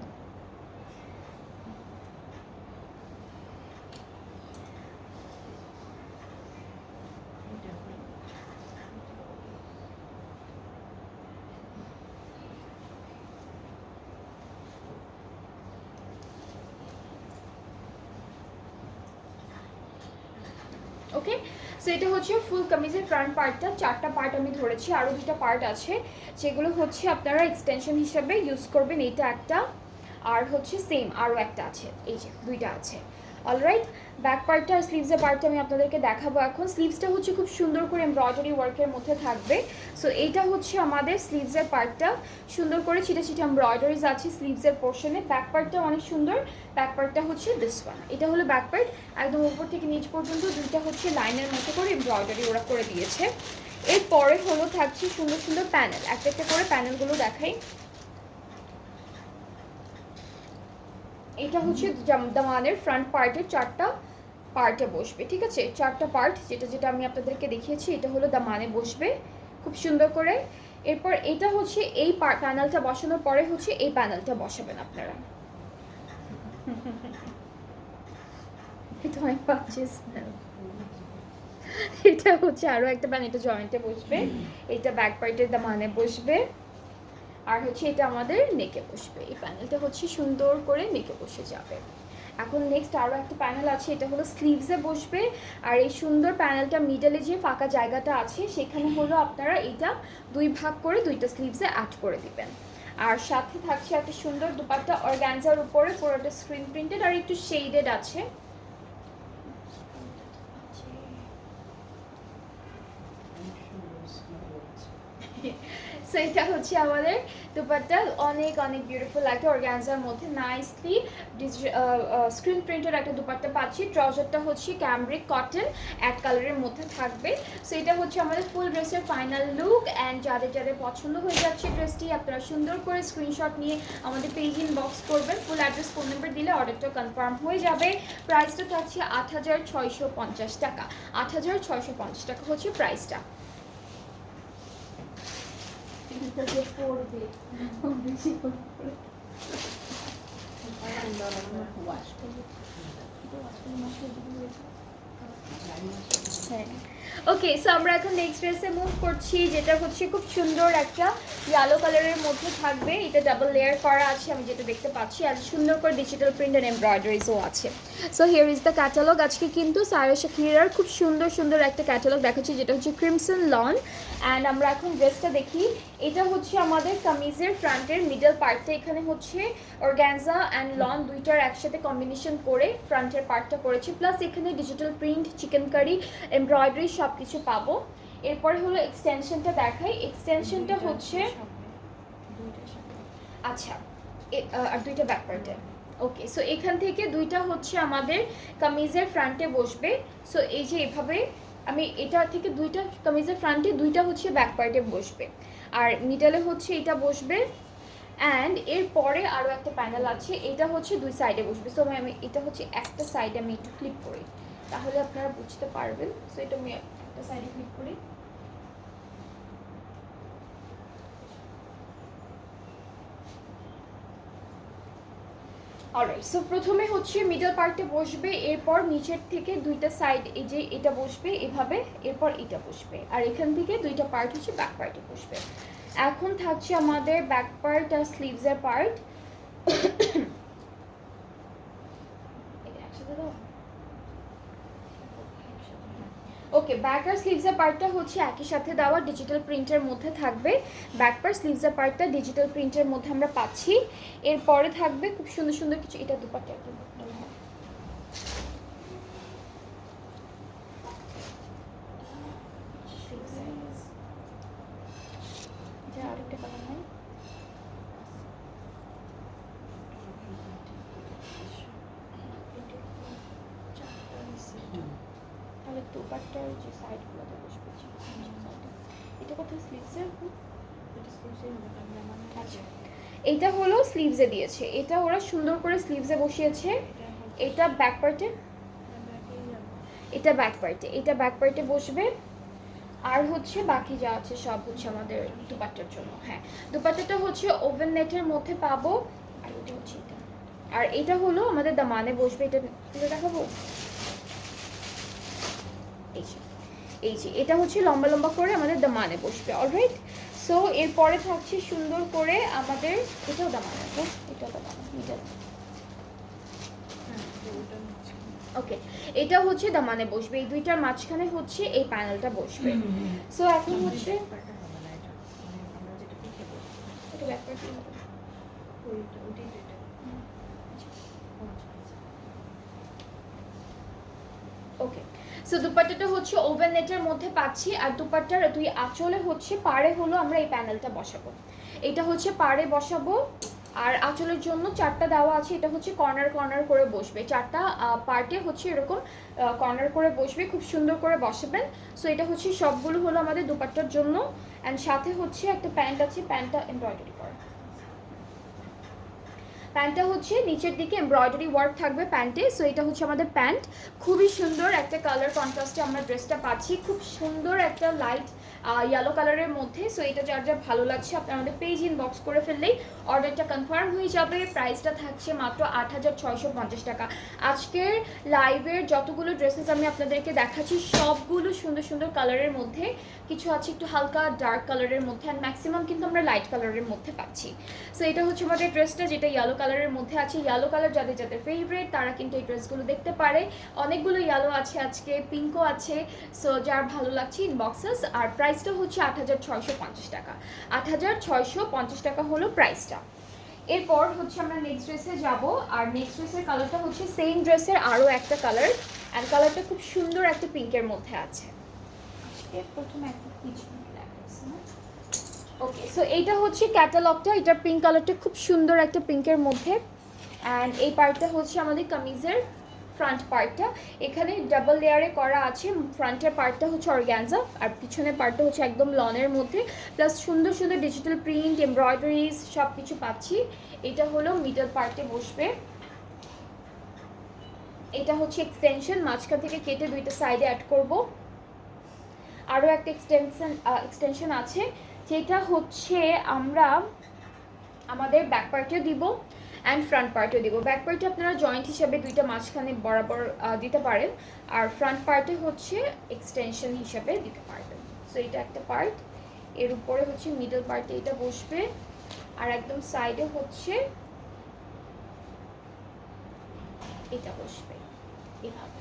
ওকে, সো এটা হচ্ছে ফুল কামিজের ফ্রন্ট পার্টটা, চারটা পার্ট আমি ধরেছি, আরও দুটা পার্ট আছে যেগুলো হচ্ছে আপনারা এক্সটেনশন হিসাবে ইউজ করবেন। এইটা একটা, আর হচ্ছে সেম আরও একটা আছে, এই যে দুইটা আছে। অলরাইট, ব্যাক পার্টটা আর স্লিভসের পার্টটা আমি আপনাদেরকে দেখাবো এখন। স্লিভসটা হচ্ছে খুব সুন্দর করে এমব্রয়ডারি ওয়ার্কের মধ্যে থাকবে। সো এইটা হচ্ছে আমাদের স্লিভসের পার্টটা, সুন্দর করে ছিটা ছিটা এমব্রয়ডারিজ আছে স্লিভসের পোর্শনে। ব্যাক পার্টটা অনেক সুন্দর, ব্যাক পার্টটা হচ্ছে দিস ওয়ান, এটা হলো ব্যাক পার্ট, একদম উপর থেকে নিচ পর্যন্ত দুইটা হচ্ছে লাইনের মতো করে এমব্রয়ডারি ওরা করে দিয়েছে। এরপরে হলো থাকছে সুন্দর সুন্দর প্যানেল, একটা একটা করে প্যানেলগুলো দেখাই। এটা হচ্ছে দামানের ফ্রন্ট পার্টের চারটা পার্টে বসবে, ঠিক আছে, চারটা পার্ট যেটা যেটা আমি আপনাদেরকে দেখিয়েছি, এটা হলো দামানে বসবে খুব সুন্দর করে। এরপর এটা হচ্ছে এই প্যানেলটা বসানোর পরে হচ্ছে এই প্যানেলটা বসাবেন আপনারা। এটা অনেক বাজে স্মেল। এটা হচ্ছে আরও একটা প্যানেল, এটা জয়েন্টে বসবে, এটা ব্যাক পার্টের দামানে বসবে, আর হচ্ছে এটা আমাদের নেকে বসবে। এই প্যানেলটা হচ্ছে সুন্দর করে নেকে বসে যাবে। এখন নেক্সট আরও একটা প্যানেল আছে, এটা হলো স্লিভসে বসবে। আর এই সুন্দর প্যানেলটা মিডলে যে ফাঁকা জায়গাটা আছে, সেখানে হলো আপনারা এটা দুই ভাগ করে দুইটা স্লিভসে অ্যাড করে দিবেন। আর সাথে থাকছে একটা সুন্দর দুপাট্টা অর্গানজার উপরে, পুরোটা স্ক্রিন প্রিন্টেড আর একটু শেডেড আছে। সো এটা হচ্ছে আমাদের দুপাট্টা, অনেক অনেক বিউটিফুল লাগে অর্গানজার মধ্যে, নাইসলি স্ক্রিন প্রিন্টের একটা দুপাট্টা পাচ্ছি। ট্রাউজারটা হচ্ছে ক্যামব্রিক কটন এক কালারের মধ্যে থাকবে। সো এটা হচ্ছে আমাদের ফুল ড্রেসের ফাইনাল লুক। অ্যান্ড যাদের যাদের পছন্দ হয়ে যাচ্ছে ড্রেসটি, আপনারা সুন্দর করে স্ক্রিনশট নিয়ে আমাদের পেজ ইনবক্স করবেন, ফুল অ্যাড্রেস ফোন নাম্বার দিলে অর্ডারটা কনফার্ম হয়ে যাবে। প্রাইসটা থাকছে ৮৬৫০ টাকা, ৮৬৫০ টাকা হচ্ছে প্রাইসটা। ওকে, সো আমরা এখন নেক্সট ড্রেসে মুভ করছি, যেটা হচ্ছে খুব সুন্দর একটা ইয়েলো কালারের মধ্যে থাকবে। এটা ডাবল লেয়ার করা আছে আমি যেটা দেখতে পাচ্ছি, আর সুন্দর করে ডিজিটাল প্রিন্ট অ্যান্ড এমব্রয়ডারিজও আছে। So here is the catalogue. আজকে কিন্তু সারা শাকিরার খুব সুন্দর সুন্দর একটা ক্যাটালগ দেখাচ্ছি, যেটা হচ্ছে ক্রিমসন লন। অ্যান্ড আমরা এখন ড্রেসটা দেখি। এটা হচ্ছে আমাদের কামিজের ফ্রন্টের মিডল পার্টটা, এখানে হচ্ছে অর্গ্যানজা অ্যান্ড লন দুইটার একসাথে কম্বিনেশন করে ফ্রন্টের পার্টটা করেছি, প্লাস এখানে digital print, chikankari, embroidery সব কিছু পাবো। এরপরে হলো এক্সটেনশনটা দেখাই। এক্সটেনশনটা হচ্ছে আচ্ছা আর দুইটা ব্যাক পার্টে। ওকে, সো এখান থেকে দুইটা হচ্ছে আমাদের কামিজের ফ্রন্টে বসবে। সো এই যে এভাবে আমি এটা থেকে দুইটা কামিজের ফ্রন্টে, দুইটা হচ্ছে ব্যাক পার্টে বসবে, আর মিডলে হচ্ছে এটা বসবে। অ্যান্ড এরপরে আরও একটা প্যানেল আছে, এটা হচ্ছে দুই সাইডে বসবে। সো আমি এটা হচ্ছে একটা সাইডে আমি একটু ক্লিপ করি, তাহলে আপনারা বুঝতে পারবেন। সো এটা আমি একটা সাইডে ক্লিক করি। অলরাইট, সো প্রথমে হচ্ছে মিডল পার্টে বসবে, এরপর নিচের থেকে দুইটা সাইড, এই যে এটা বসবে এভাবে, এরপর এটা বসবে, আর এখান থেকে দুইটা পার্ট হচ্ছে ব্যাক পার্টে বসবে। এখন থাকছে আমাদের ব্যাক পার্ট আর স্লিভসের পার্ট। ওকে, ব্যাক আর স্লিভসের পার্টটা হচ্ছে একই সাথে দেওয়া ডিজিটাল প্রিন্টের মধ্যে থাকবে। ব্যাক পার্ট স্লিভসের পার্টটা ডিজিটাল প্রিন্টের মধ্যে আমরা পাচ্ছি। এরপরে থাকবে খুব সুন্দর সুন্দর কিছু, এটা দুপাট্টা একদম আরেকটা কালার নাই। তাহলে দুপাট্টার যে সাইডগুলোতে বসবে, এটা কোথায় স্লিভসের? আচ্ছা, এটা হলো স্লিভসে দিয়েছে, এটা ওরা সুন্দর করে স্লিভসে বসিয়েছে। এটা ব্যাক পার্টে, এটা ব্যাক পার্টে, এটা ব্যাক পার্টে বসবে। আর হচ্ছে বাকি যা আছে সব হচ্ছে আমাদের দুপাট্টার জন্য। হ্যাঁ, দুপাট্টাটা হচ্ছে ওভেন নেটের মধ্যে পাবো। আর এটা হচ্ছে এটা, আর এটা হলো আমাদের দামানে বসবে। এটা তুলে দেখাবো। এই যে এটা হচ্ছে লম্বা লম্বা করে আমাদের দামানে বসবে। অলরাইট, সো এরপরে থাকছে সুন্দর করে আমাদের, এটাও দামানে, এটাও দামানে মিডল। ওকে, এটা হচ্ছে দামানে বসবে, এই দুইটার মাঝখানে হচ্ছে এই প্যানেলটা বসবে। সো এখন হচ্ছে এটা ব্যাক পার্ট। ওকে, সো দুপাট্টাটা হচ্ছে ওভেন নেটের মধ্যে পাচ্ছি, আর দুপাট্টার দুই আঁচলে হচ্ছে পাড়ে হলো আমরা এই প্যানেলটা বসাবো। এটা হচ্ছে পাড়ে বসাবো, আর আঁচলের জন্য চারটা দেওয়া আছে, এটা হচ্ছে কর্নার কর্নার করে বসবে, চারটা পার্টে হচ্ছে এরকম কর্নার করে বসবে, খুব সুন্দর করে বসাবেন। সো এটা হচ্ছে সবগুলো হলো আমাদের দুপাট্টার জন্য। অ্যান্ড সাথে হচ্ছে একটা প্যান্ট আছে, প্যান্টটা এমব্রয়ডারি করা। প্যান্টটা হচ্ছে নিচের দিকে এমব্রয়ডারি ওয়ার্ক থাকবে প্যান্টে। সো এটা হচ্ছে আমাদের প্যান্ট, খুবই সুন্দর একটা কালার কন্ট্রাস্টে আমরা ড্রেসটা পাচ্ছি, খুব সুন্দর একটা লাইট ইয়েলো কালারের মধ্যে। সো এটা যার যা ভালো লাগছে আপনার আমাদের পেজ ইনবক্স করে ফেললেই অর্ডারটা কনফার্ম হয়ে যাবে। প্রাইসটা থাকছে মাত্র ৮৬৫০ টাকা। আজকের লাইভের যতগুলো ড্রেসেস আমি আপনাদেরকে দেখাচ্ছি সবগুলো সুন্দর সুন্দর কালারের মধ্যে, কিছু আছে একটু হালকা ডার্ক কালারের মধ্যে, অ্যান্ড ম্যাক্সিমাম কিন্তু আমরা লাইট কালারের মধ্যে পাচ্ছি। সো এটা হচ্ছে আমাদের ড্রেসটা, যেটা ইয়েলো কালারের মধ্যে আছে। ইয়েলো কালার যাদের যাদের ফেভারিট তারা কিন্তু এই ড্রেসগুলো দেখতে পারে। অনেকগুলো ইয়েলো আছে আজকে, পিঙ্কও আছে। সো যার ভালো লাগছে ইনবক্সেস। আর প্রাইসটা হচ্ছে ৮৬৫০ টাকা। ৮৬৫০ টাকা হলো প্রাইসটা। এরপর হচ্ছে আমরা নেক্সট ড্রেসে যাব, আর নেক্সট ড্রেসের কালারটা হচ্ছে সেম ড্রেসের আরও একটা কালার, অ্যান্ড কালারটা খুব সুন্দর একটা পিঙ্কের মধ্যে আছে। আজকে প্রথমে একটা পিচ পিঙ্ক দেখাচ্ছি না। ওকে, সো এইটা হচ্ছে ক্যাটালগটা, এটা পিঙ্ক কালারটা খুব সুন্দর একটা পিঙ্কের মধ্যে। অ্যান্ড এই পার্টটা হচ্ছে আমাদের কামিজের ফ্রন্ট পার্টটা, এখানে ডাবল লেয়ারে করা আছে। ফ্রন্টের পার্টটা হচ্ছে অর্গ্যানজা, আর পিছনের পার্টটা হচ্ছে একদম লনের মধ্যে, প্লাস সুন্দর সুন্দর ডিজিটাল প্রিন্ট, এমব্রয়ডারিজ সব কিছু পাচ্ছি। এটা হলো মিডল পার্টে বসবে। এটা হচ্ছে এক্সটেনশন, মাঝখান থেকে কেটে দুইটা সাইডে অ্যাড করব। আরও একটা এক্সটেনশন আছে, যেটা হচ্ছে আমরা আমাদের ব্যাক পার্টে দিব। অ্যান্ড ফ্রন্ট পার্টও দিব। ব্যাক পার্টে আপনারা জয়েন্ট হিসাবে দুইটা মাঝখানে বরাবর দিতে পারেন, আর ফ্রন্ট পার্টে হচ্ছে এক্সটেনশন হিসাবে দিতে পারবেন। সো এটা একটা পার্ট, এর উপরে হচ্ছে মিডল পার্টে এটা বসবে, আর একদম সাইডে হচ্ছে এটা বসবে এভাবে।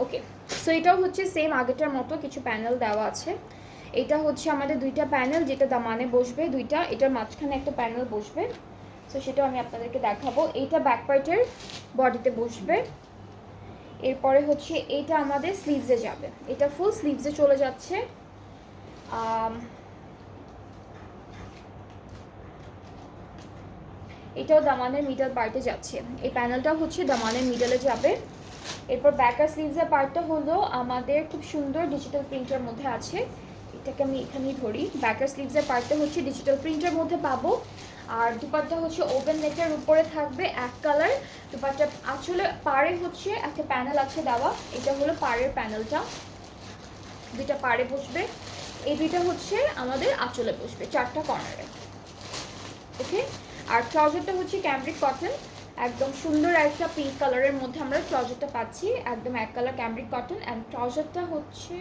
ওকে, সো এটাও হচ্ছে সেম আগেটার মতো কিছু প্যানেল দেওয়া আছে। এটা হচ্ছে আমাদের দুইটা প্যানেল, যেটা দামানে বসবে দুইটা, এটার মাঝখানে একটা প্যানেল বসবে। সো সেটাও আমি আপনাদেরকে দেখাবো। এইটা ব্যাক পার্টের বডিতে বসবে। এরপরে হচ্ছে এটা আমাদের স্লিভসে যাবে, এটা ফুল স্লিভসে চলে যাচ্ছে। এটাও দামানের মিডল পার্টে যাচ্ছে, এই প্যানেলটাও হচ্ছে দামানের মিডলে যাবে। এরপর ব্যাকার স্লিভসের পার্টটা হলো আমাদের খুব সুন্দর ডিজিটাল প্রিন্টের মধ্যে আছে, এটাকে আমি এখানেই ধরি। ব্যাকার স্লিভসের পার্টটা হচ্ছে ডিজিটাল প্রিন্টের মধ্যে পাবো। আর দুপাট্টা হচ্ছে ওপেন নেকের উপরে থাকবে এক কালার। দুপাট্টা আসলে পাড়ে হচ্ছে একটা প্যানেল আছে দেওয়া, এটা হলো পাড়ের প্যানেলটা, দুইটা পাড়ে বসবে। এই দুইটা হচ্ছে আমাদের আঁচলে বসবে চারটা কর্নারে। ওকে, আর ট্রাউজারটা হচ্ছে ক্যামব্রিক কটন, একদম সুন্দর একটা পিঙ্ক কালারের মধ্যে আমরা ট্রাউজারটা পাচ্ছি, একদম এক কালার ক্যামব্রিক কটন। অ্যান্ড ট্রাউজারটা হচ্ছে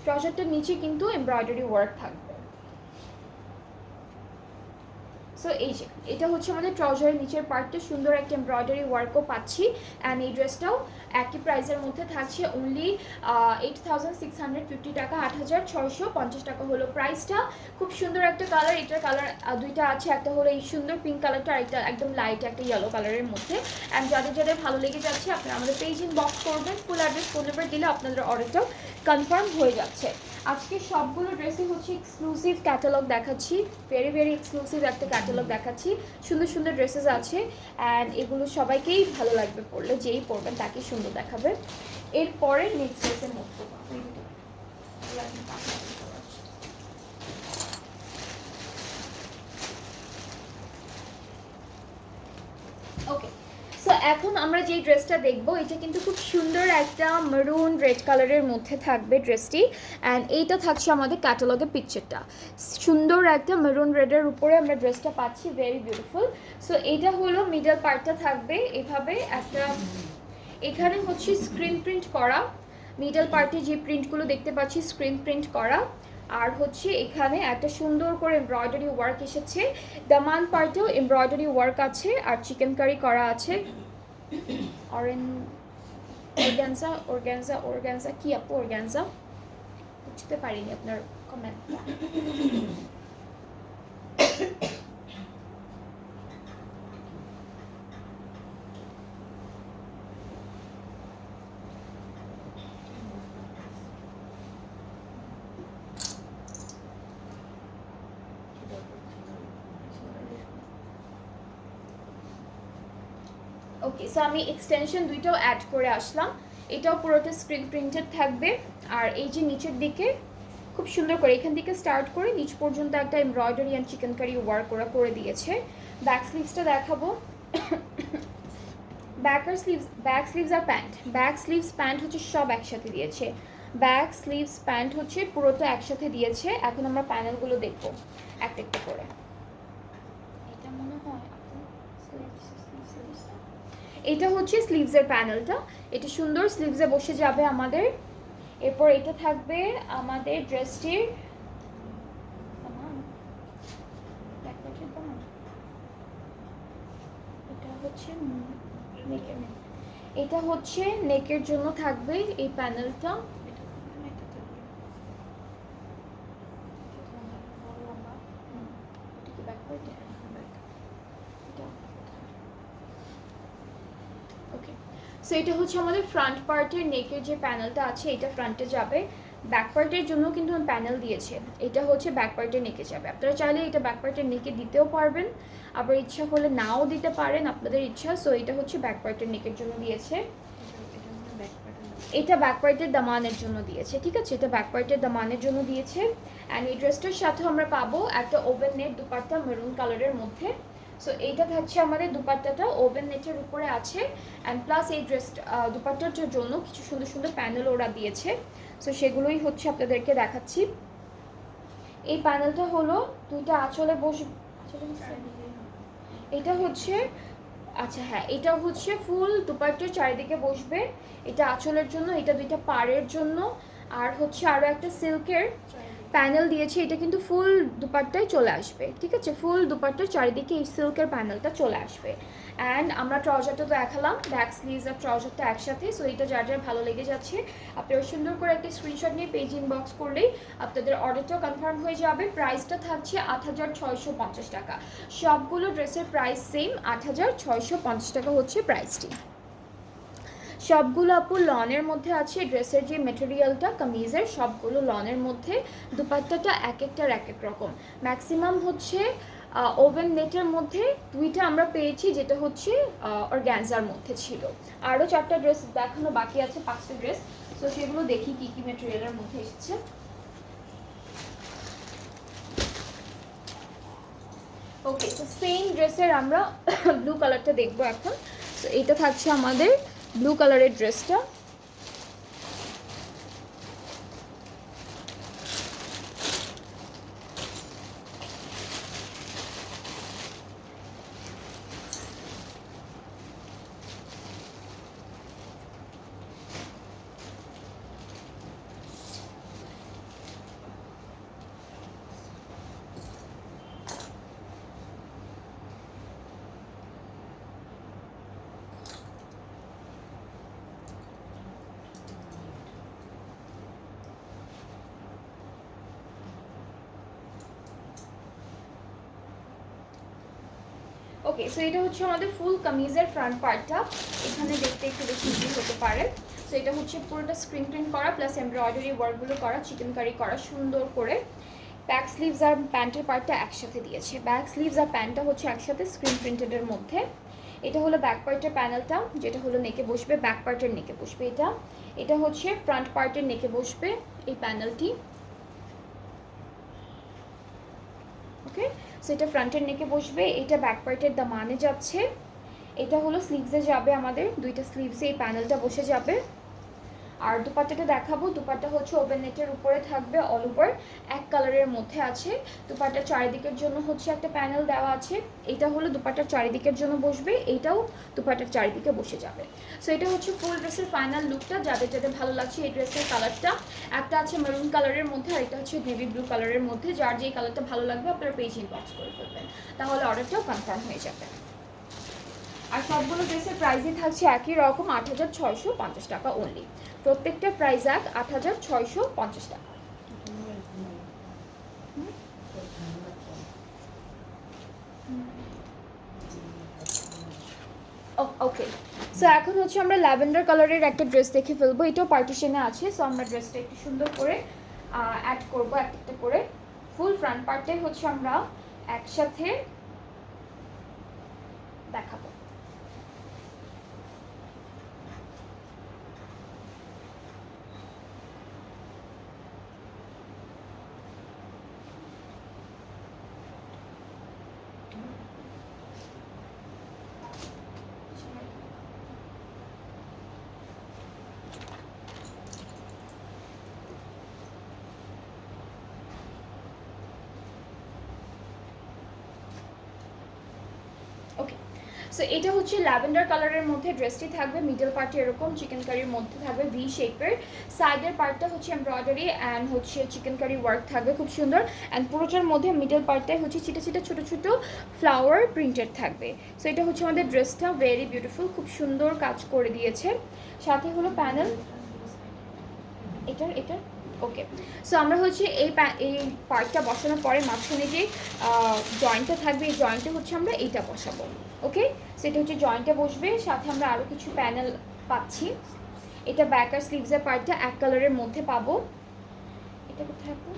ট্রাউজারটার নিচে কিন্তু এমব্রয়ডারি ওয়ার্ক থাকবে। সো এই যে এটা হচ্ছে আমাদের ট্রাউজারের নিচের পার্টটা, সুন্দর একটা এমব্রয়ডারি ওয়ার্কও পাচ্ছি। অ্যান্ড এই ড্রেসটাও একই প্রাইসের মধ্যে থাকছে, অনলি 8650 টাকা, 8650 টাকা হলো প্রাইসটা। খুব সুন্দর একটা কালার, এটার কালার দুইটা আছে, একটা হলো এই সুন্দর পিঙ্ক কালারটা, আর একটা একদম লাইট একটা ইয়েলো কালারের মধ্যে। অ্যান্ড যাদের যাদের ভালো লেগে যাচ্ছে আপনারা আমাদের পেজ ইনবক্স করবেন, ফুল অ্যাড্রেস ফোন নাম্বার দিলে আপনাদের অর্ডারটাও কনফার্ম হয়ে যাচ্ছে। আজকে সবগুলো ড্রেসই হচ্ছে এক্সক্লুসিভ ক্যাটালগ দেখাচ্ছি, ভেরি ভেরি এক্সক্লুসিভ একটা ক্যাটালগ দেখাচ্ছি। সুন্দর সুন্দর ড্রেসেস আছে, অ্যান্ড এগুলো সবাইকেই ভালো লাগবে পরলে, যেই পরবেন তাকেই সুন্দর দেখাবে। এরপরে নেক্সট ড্রেসের মধ্যে ওকে, সো এখন আমরা যে ড্রেসটা দেখবো এটা কিন্তু খুব সুন্দর একটা মেরুন রেড কালারের মধ্যে থাকবে ড্রেসটি। অ্যান্ড এইটা থাকছে আমাদের ক্যাটালগের পিকচারটা, সুন্দর একটা মেরুন রেডের উপরে আমরা ড্রেসটা পাচ্ছি, ভেরি বিউটিফুল। সো এইটা হলো মিডল পার্টটা থাকবে এভাবে একটা, এখানে হচ্ছে স্ক্রিন প্রিন্ট করা, মিডল পার্টে যে প্রিন্টগুলো দেখতে পাচ্ছি স্ক্রিন প্রিন্ট করা। আর হচ্ছে এখানে একটা সুন্দর করে এমব্রয়ডারি ওয়ার্ক এসেছে, দামান পার্টেও এমব্রয়ডারি ওয়ার্ক আছে, আর চিকেন কারি করা আছে। অর্গানজা অর্গানজা অর্গানজা কি আপু অর্গানজা? বুঝতে পারিনি আপনার কমেন্টটা। ওকে, সো আমি এক্সটেনশন দুইটাও অ্যাড করে আসলাম, এটাও পুরোটা স্ক্রিন প্রিন্টেড থাকবে। আর এই যে নিচের দিকে খুব সুন্দর করে এখান থেকে স্টার্ট করে নিচ পর্যন্ত একটা embroidery and chikankari work করে দিয়েছে। ব্যাক স্লিভসটা দেখাবো। ব্যাক স্লিভস আর প্যান্ট, ব্যাক স্লিভস প্যান্ট হচ্ছে সব একসাথে দিয়েছে, ব্যাক স্লিভস প্যান্ট হচ্ছে পুরোটা একসাথে দিয়েছে। এখন আমরা প্যানেলগুলো দেখবো একটা একটা করে। এটা মনে হয় এটা হচ্ছে স্লিভসের প্যানেলটা, এটা সুন্দর স্লিভসে বসে যাবে আমাদের। এরপর এটা থাকবে আমাদের ড্রেসটির, এটা হচ্ছে নেকের জন্য থাকবে এই প্যানেলটা। ওকে, সো এটা হচ্ছে আমাদের ফ্রন্ট পার্টের নেকের যে প্যানেলটা আছে এটা ফ্রন্টে যাবে। ব্যাক পার্টের জন্য কিন্তু প্যানেল দিয়েছে, এটা হচ্ছে ব্যাক পার্টের নেকে যাবে। আপনারা চাইলে এটা ব্যাক পার্টের নেকে দিতেও পারবেন, আবার ইচ্ছা হলে নাও দিতে পারেন, আপনাদের ইচ্ছা। সো এটা হচ্ছে ব্যাক পার্টের নেকের জন্য দিয়েছে। এটা ব্যাক পার্টের দামানের জন্য দিয়েছে, ঠিক আছে, এটা ব্যাক পার্টের দামানের জন্য দিয়েছে। অ্যান্ড এই ড্রেসটার সাথে আমরা পাবো একটা ওভেন নেট দুপাট্টা মেরুন কালারের মধ্যে। সো এইটা থাকছে আমাদের দুপাট্টাটা ওভেন নেটের উপরে আছে। অ্যান্ড প্লাস এই ড্রেসটা দুপাট্টার জন্য কিছু সুন্দর সুন্দর প্যানেল ওরা দিয়েছে। সো সেগুলোই হচ্ছে আপনাদেরকে দেখাচ্ছি। এই প্যানেলটা হলো দুইটা আঁচলে বসবে, এটা হচ্ছে, আচ্ছা হ্যাঁ, এটা হচ্ছে ফুল দুপাট্টার চারিদিকে বসবে। এটা আঁচলের জন্য, এটা দুইটা পাড়ের জন্য। আর হচ্ছে আরও একটা সিল্কের প্যানেল দিয়েছি, এটা কিন্তু ফুল দুপাট্টায় চলে আসবে, ঠিক আছে, ফুল দুপাট্টার চারিদিকে এই সিল্কের প্যানেলটা চলে আসবে। অ্যান্ড আমরা ট্রাউজারটা তো দেখালাম, ব্যাক স্লিভস আর ট্রাউজারটা একসাথে। সো এটা যার যার ভালো লেগে যাচ্ছে আপনারা সুন্দর করে একটা স্ক্রিনশট নিয়ে পেজ ইনবক্স করলেই আপনাদের অর্ডারটাও কনফার্ম হয়ে যাবে। প্রাইসটা থাকছে ৮৬৫০ টাকা। সবগুলো ড্রেসের প্রাইস সেম, ৮৬৫০ টাকা হচ্ছে প্রাইসটি। সবগুলো আপু লনের মধ্যে আছে। ড্রেসের যে মেটেরিয়ালটা কামিজের সবগুলো লনের মধ্যে। দুপাট্টাটা এক একটার এক এক রকম। ম্যাক্সিমাম হচ্ছে ওভেন নেটের মধ্যে দুইটা আমরা পেয়েছি, যেটা হচ্ছে অর্গ্যানজার মধ্যে ছিল। আরও 4টা ড্রেস দেখানো বাকি আছে, 5টা ড্রেস। তো সেগুলো দেখি কী কী মেটেরিয়ালের মধ্যে এসেছে। ওকে, তো সেম ড্রেসের আমরা ব্লু কালারটা দেখবো এখন। তো এটা থাকছে আমাদের ব্লু কালারের ড্রেসটা। ওকে, সো এটা হচ্ছে আমাদের ফুল কামিজের ফ্রন্ট পার্টটা। এখানে দেখতে একটু বেশি ইজি হতে পারে। সো এটা হচ্ছে পুরোটা স্ক্রিন প্রিন্ট করা প্লাস এমব্রয়ডারি ওয়ার্কগুলো করা, চিকেন কারি করা সুন্দর করে। ব্যাক স্লিভস আর প্যান্টের পার্টটা একসাথে দিয়েছে। ব্যাক স্লিভস আর প্যান্টটা হচ্ছে একসাথে স্ক্রিন প্রিন্টেডের মধ্যে। এটা হলো ব্যাক পার্টের প্যানেলটা, যেটা হলো নেকে বসবে, ব্যাক পার্টের নেকে বসবে এটা। এটা হচ্ছে ফ্রন্ট পার্টের নেকে বসবে এই প্যানেলটি। ওকে, সো এটা ফ্রন্টের নেকে বসবে, এটা ব্যাক পার্টের দামানে যাচ্ছে। এটা হলো স্লিভসে যাবে, আমাদের দুইটা স্লিভসে এই প্যানেলটা বসে যাবে। আর দুপাট্টাটা দেখাবো। দুপাট্টা হচ্ছে ওভেন নেটের উপরে থাকবে, অল ওভার এক কালারের মধ্যে আছে। দুপাট্টার চারিদিকের জন্য হচ্ছে একটা প্যানেল দেওয়া আছে। এটা হলো দুপাট্টার চারিদিকের জন্য বসবে, এইটাও দুপাট্টার চারিদিকে বসে যাবে। সো এটা হচ্ছে ফুল ড্রেসের ফাইনাল লুকটা। যাদের যাদের ভালো লাগছে এই ড্রেসের কালারটা, একটা আছে মেরুন কালারের মধ্যে আর একটা হচ্ছে নেভি ব্লু কালারের মধ্যে। যার যেই কালারটা ভালো লাগবে আপনারা পেজ ইনবক্স করে ফেলবেন, তাহলে অর্ডারটাও কনফার্ম হয়ে যাবে। আর সবগুলো ড্রেসের প্রাইসই থাকছে একই রকম, ৮৬৫০ টাকা অনলি। প্রত্যেকটা প্রাইস এক ৮৬৫০ টাকা। ওকে, সো এখন হচ্ছে আমরা ল্যাভেন্ডার কালারের একটা ড্রেস দেখে ফেলবো। এটাও পার্টিশনে আছে। সো আমরা ড্রেসটা একটু সুন্দর করে অ্যাড করবো একটা করে। ফুল ফ্রন্ট পার্টে হচ্ছে আমরা একসাথে দেখাবো। ওকে, সো এটা হচ্ছে ল্যাভেন্ডার কালারের মধ্যে ড্রেসটি থাকবে। মিডল পার্টে এরকম চিকেন কারির মধ্যে থাকবে ভি শেপের। সাইডের পার্টটা হচ্ছে এমব্রয়ডারি অ্যান্ড হচ্ছে চিকেন কারি ওয়ার্ক থাকবে খুব সুন্দর। অ্যান্ড পুরোটার মধ্যে মিডল পার্টটায় হচ্ছে ছিটা ছিটা ছোটো ছোটো ফ্লাওয়ার প্রিন্টেড থাকবে। সো এটা হচ্ছে আমাদের ড্রেসটা, ভেরি বিউটিফুল, খুব সুন্দর কাজ করে দিয়েছে। সাথে হলো প্যানেল এটার ওকে, সো আমরা হচ্ছে এই পার্টটা বসানোর পরে মাঝখানে যে জয়েন্টটা থাকবে, এই জয়েন্টে হচ্ছে আমরা এইটা বসাবো। ওকে, সেটা হচ্ছে জয়েন্টে বসবে। সাথে আমরা আরও কিছু প্যানেল পাচ্ছি। এটা ব্যাক আর স্লিভসের পার্টটা এক কালারের মধ্যে পাবো। এটা কোথায় আপু?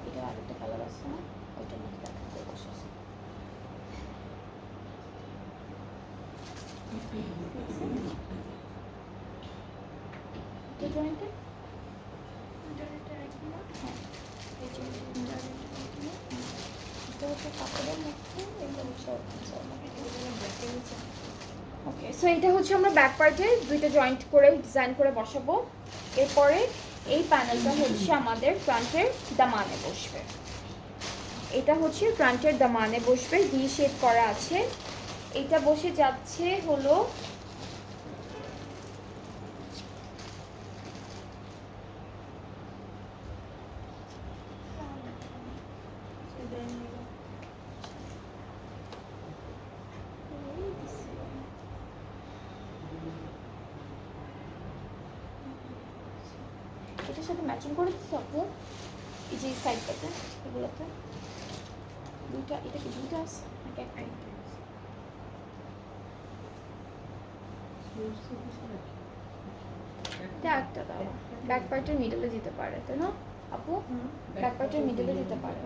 এটা আরেকটা কালার আছে না, ওইটার মধ্যে দেখাতে বসেছে। জয়েন্টে ওকে, সো এটা হচ্ছে আমরা ব্যাক পার্টে দুইটা জয়েন্ট করে ডিজাইন করে বসাবো। এরপরে এই প্যানেলটা হচ্ছে আমাদের ফ্রন্টের দামানে বসবে। এটা হচ্ছে ফ্রন্টের দামানে বসবে, ভি শেপ করা আছে। এটা বসে যাচ্ছে হলো এটার সাথে ম্যাচিং করে দিচ্ছি আপু, এই যে সাইডটাতে এগুলোতে দুইটা, এটা কি দুইটা আছে নাকি একটা? এটা একটা দাও, ব্যাক পার্টের মিডলে দিতে পারে তাই না আপু? ব্যাক পার্টের মিডলে দিতে পারে।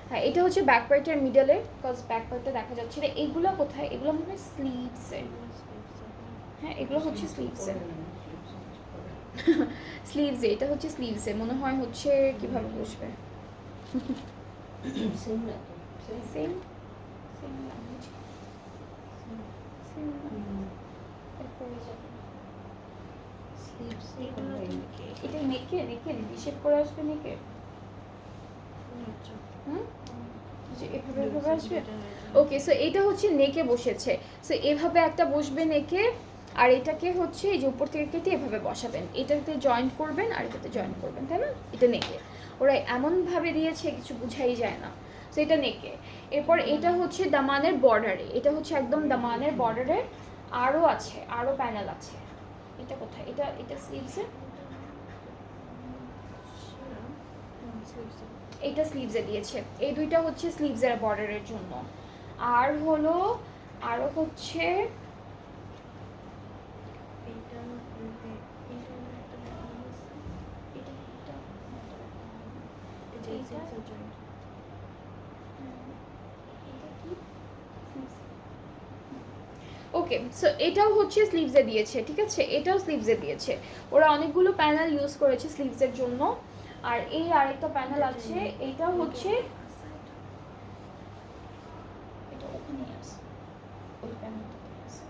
হ্যাঁ, এটা হচ্ছে ব্যাক পার্টের মিডলে, কজ ব্যাক পার্টটা দেখা যাচ্ছে না। এগুলো কোথায়? এগুলো মনে হয় স্লিভসে। হ্যাঁ, এগুলো হচ্ছে স্লিভসে। স্লিভসে, এটা হচ্ছে স্লিভসে মনে হয়। হচ্ছে কিভাবে বসবে? সেম সেম ল্যাঙ্গুয়েজ, সেম এটা নেকে নেকে শেপ করে আসবে নেকে। যে এভাবে এভাবে আসবে। ওকে, সো এটা হচ্ছে নেকে বসেছে। সো এভাবে একটা বসবে নেকে, আর এটাকে হচ্ছে এই যে উপর থেকে কেটে এভাবে বসাবেন, এটাতে জয়েন্ট করবেন আর এটাতে জয়েন্ট করবেন, তাই না? এটা নেকে ওরা এমনভাবে দিয়েছে কিছু বুঝাই যায় না। সো এটা নেকে। এরপর এটা হচ্ছে দামানের বর্ডারে, এটা হচ্ছে একদম দামানের বর্ডারে। আরও আছে, আরও প্যানেল আছে। এটা কোথায়? এটা এটা স্লিভসে, এইটা স্লিভসে দিয়েছে। এই দুইটা হচ্ছে স্লিভসের বর্ডারের জন্য। আর হলো আরও হচ্ছে ওকে, সো এটাও হচ্ছে স্লিভসে দিয়েছে, ঠিক আছে? এটাও স্লিভসে দিয়েছে। ওরা অনেকগুলো প্যানেল ইউজ করেছে স্লিভসের জন্য। আর এই আরেকটা প্যানেল আছে, এইটাও হচ্ছে এটা ওখানেই আছে, ওই প্যানেলটাতে আছে।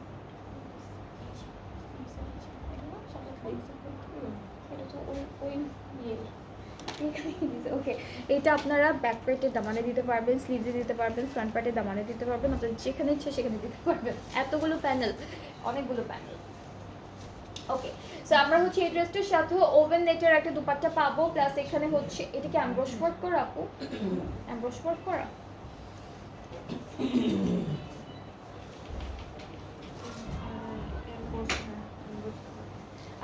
এটা তো ওই ওই ইয়ে ওকে, এটা আপনারা ব্যাক পার্টের দামানে দিতে পারবেন, স্লিভসে দিতে পারবেন, ফ্রন্ট পার্টের দামানে দিতে পারবেন, আপনাদের যেখানে ইচ্ছে সেখানে দিতে পারবেন। এতগুলো প্যানেল, অনেকগুলো প্যানেল। ওকে, সো আমরা হচ্ছে এই ড্রেসটার সাথে ওভেন নেটের একটা দুপাট্টা পাবো, প্লাস এখানে হচ্ছে এটা কি এমব্রশ ওয়ার্ক করা আপু? এমব্রশ ওয়ার্ক করা।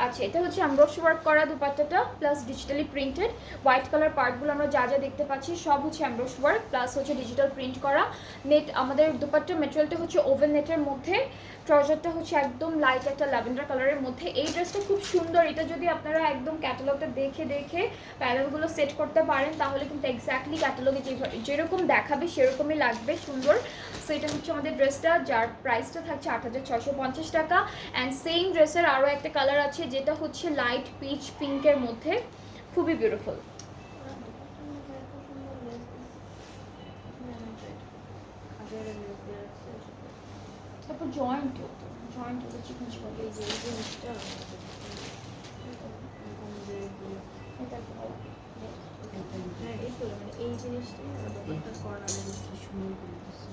আচ্ছা, এটা হচ্ছে এমব্রশ ওয়ার্ক করা দুপাট্টাটা, plus digitally printed. White colour পার্টগুলো আমরা যা যা দেখতে পাচ্ছি সব হচ্ছে এমব্রশ ওয়ার্ক, প্লাস হচ্ছে ডিজিটাল প্রিন্ট করা। নেট আমাদের দুপাট্টার মেটেরিয়ালটা হচ্ছে ওভেন নেটের মধ্যে। ট্রাউজারটা হচ্ছে একদম লাইট একটা ল্যাভেন্ডার কালারের মধ্যে। এই ড্রেসটা খুব সুন্দর। এটা যদি আপনারা একদম ক্যাটালগটা দেখে দেখে প্যানেলগুলো সেট করতে পারেন তাহলে কিন্তু এক্স্যাক্টলি ক্যাটালগে যেরকম দেখাবে সেরকমই লাগবে, সুন্দর। সো এটা হচ্ছে আমাদের ড্রেসটা, যার প্রাইসটা থাকছে ৮৬৫০ টাকা। অ্যান্ড সেম ড্রেসের আরও একটা কালার আছে যেটা হচ্ছে লাইট পিচ পিঙ্কের মধ্যে, খুবই বিউটিফুল। তারপর জয়েন্ট জয়েন্ট হলো চিকন চিকন, এই যে এই জিনিসটা এটা এই জিনিসটা কর্নারে বেশি সুন্দর করে দিচ্ছে।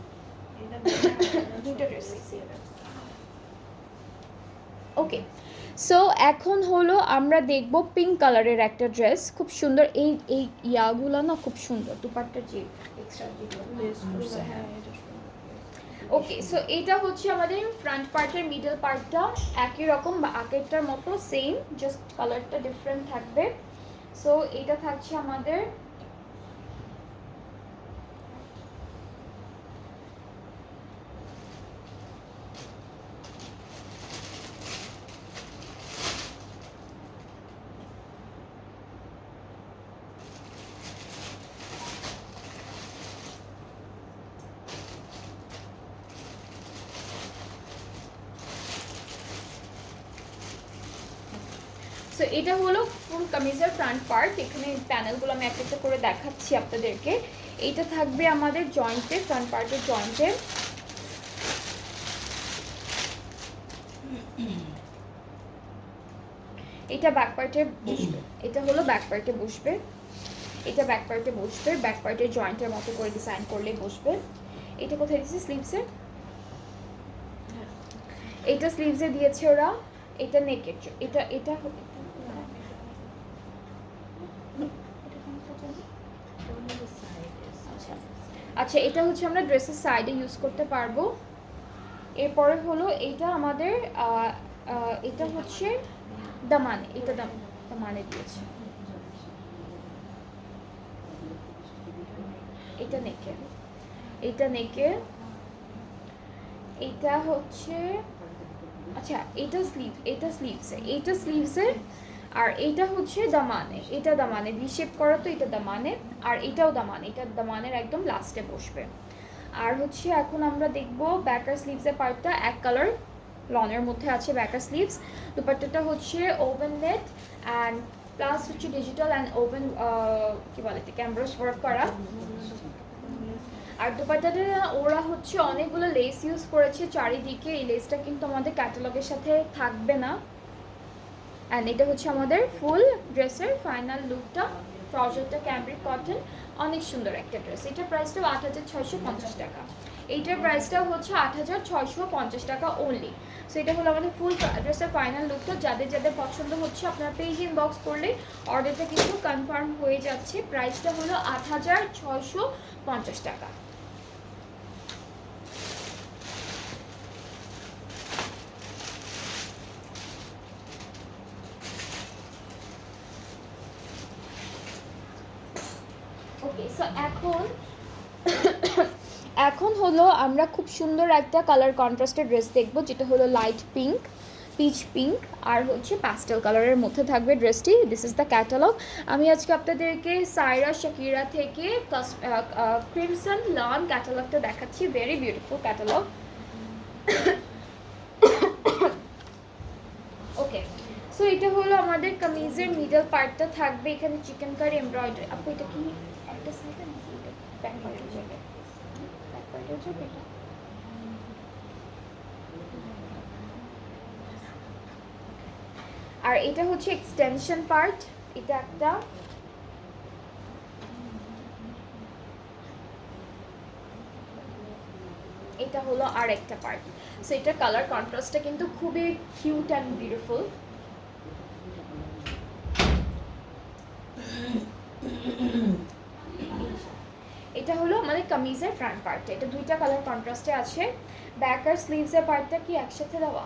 এটা দুটো ড্রেস। ওকে, সো এখন হলো আমরা দেখব পিঙ্ক কালারের একটা ড্রেস, খুব সুন্দর। এই এই ইয়াগুলো না খুব সুন্দর, দুপাট্টার যে এক্সট্রা যেগুলো। হ্যাঁ, ওকে, সো এটা হচ্ছে আমাদের ফ্রন্ট পার্টের মিডল পার্টটা একই রকম বা আগেরটার মতো সেম, জাস্ট কালারটা ডিফারেন্ট থাকবে। সো এটা থাকছে আমাদের সো এটা হলো ফুল কামিজের ফ্রন্ট পার্ট। এখানে প্যানেলগুলো আমি একটা একটা করে দেখাচ্ছি আপনাদেরকে। এইটা থাকবে আমাদের জয়েন্টে, ফ্রন্ট পার্টের জয়েন্টে। এটা ব্যাক পার্টে বসবে, এটা হলো ব্যাক পার্টে বসবে, এটা ব্যাক পার্টে বসবে, ব্যাক পার্টের জয়েন্টের মতো করে ডিজাইন করলে বসবে। এটা কোথায় দিয়েছে স্লিভসে, এটা স্লিভসে দিয়েছে ওরা। এটা নেকের, এটা এটা আচ্ছা, এটা হচ্ছে আমরা ড্রেসের সাইডে ইউজ করতে পারবো। এরপরে হলো এইটা আমাদের এটা হচ্ছে দামানে, এটা দামানে দিয়েছে। এটা নেকে, এটা নেকে, এটা হচ্ছে আচ্ছা এটা স্লিভ, এটা স্লিভসে, এটা স্লিভসে, আর এটা হচ্ছে দামানে, এটা দামানে ভি শেপ করা, তো এটা দামানে, আর এটাও দামানে, এটা দামানের একদম লাস্টে বসবে। আর হচ্ছে এখন আমরা দেখব ব্যাকার স্লিভসের পার্টটা এক কালার লনের মধ্যে আছে ব্যাকার স্লিভস। দুপাট্টাটা হচ্ছে ওভেন নেট অ্যান্ড প্লাস হচ্ছে ডিজিটাল অ্যান্ড ওভেন কি বলে এটাকে এমব্রয়ডারি ওয়ার্ক করা। আর দুপাট্টাতে ওরা হচ্ছে অনেকগুলো লেস ইউজ করেছে চারিদিকে। এই লেসটা কিন্তু আমাদের ক্যাটালগের সাথে থাকবে না। অ্যান্ড এটা হচ্ছে আমাদের ফুল ড্রেসের ফাইনাল লুকটা। ট্রাউজারটা ক্যামব্রিক কটন, অনেক সুন্দর একটা ড্রেস। এটার প্রাইসটাও ৮,৬৫০ টাকা। এইটার প্রাইসটাও হচ্ছে ৮,৬৫০ টাকা অনলি। সো এটা হলো আমাদের ফুল ড্রেসের ফাইনাল লুকটা। যাদের যাদের পছন্দ হচ্ছে আপনারা পেজ ইনবক্স করলে অর্ডারটা কিন্তু কনফার্ম হয়ে যাচ্ছে। প্রাইসটা হলো ৮,৬৫০ টাকা। ওকে, সো এখন হলো আমরা খুব সুন্দর একটা কালার কন্ট্রাস্টের ড্রেস দেখবো, যেটা হলো লাইট পিঙ্ক, পিচ পিঙ্ক আর হচ্ছে প্যাস্টেল কালারের মধ্যে থাকবে ড্রেসটি। This is the catalogue. আমি আজকে আপনাদেরকে সাইরা শাকিরা থেকে ক্রিমসন লন ক্যাটালগটা দেখাচ্ছি। Very beautiful catalogue. Okay, so এটা হলো আমাদের কামিজের মিডল পার্টটা থাকবে। এখানে চিকেন কারি এমব্রয়ডারি। আপু এটা কি একটা সাইডে নাকি এটা ব্যাক পার্টে যাবে? ব্যাক পার্টে যাবে এটা। আর এটা হচ্ছে এক্সটেনশন পার্ট, এটা একটা। এটা হলো আর একটা পার্ট। সো এটা কালার কন্ট্রাস্টটা কিন্তু খুবই কিউট অ্যান্ড বিউটিফুল। এটা হলো আমাদের কামিজের ফ্রন্ট পার্টটা। এটা দুইটা কালার কন্ট্রাস্টে আছে। ব্যাক আর স্লিভসের পার্টটা কি একসাথে দেওয়া?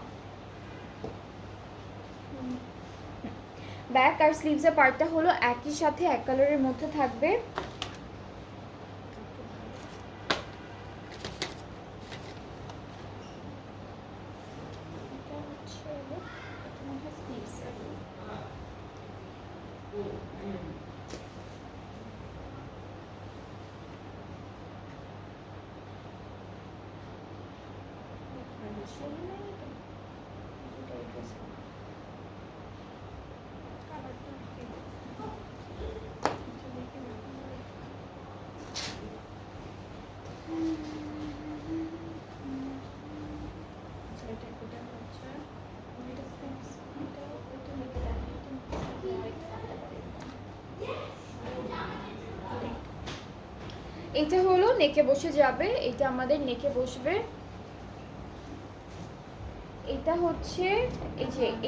ব্যাক আর স্লিভসের পার্টটা হলো একই সাথে এক কালারের মধ্যে থাকবে। এটা হলো নেকে বসে যাবে, এটা আমাদের নেকে বসবে। এটা হচ্ছে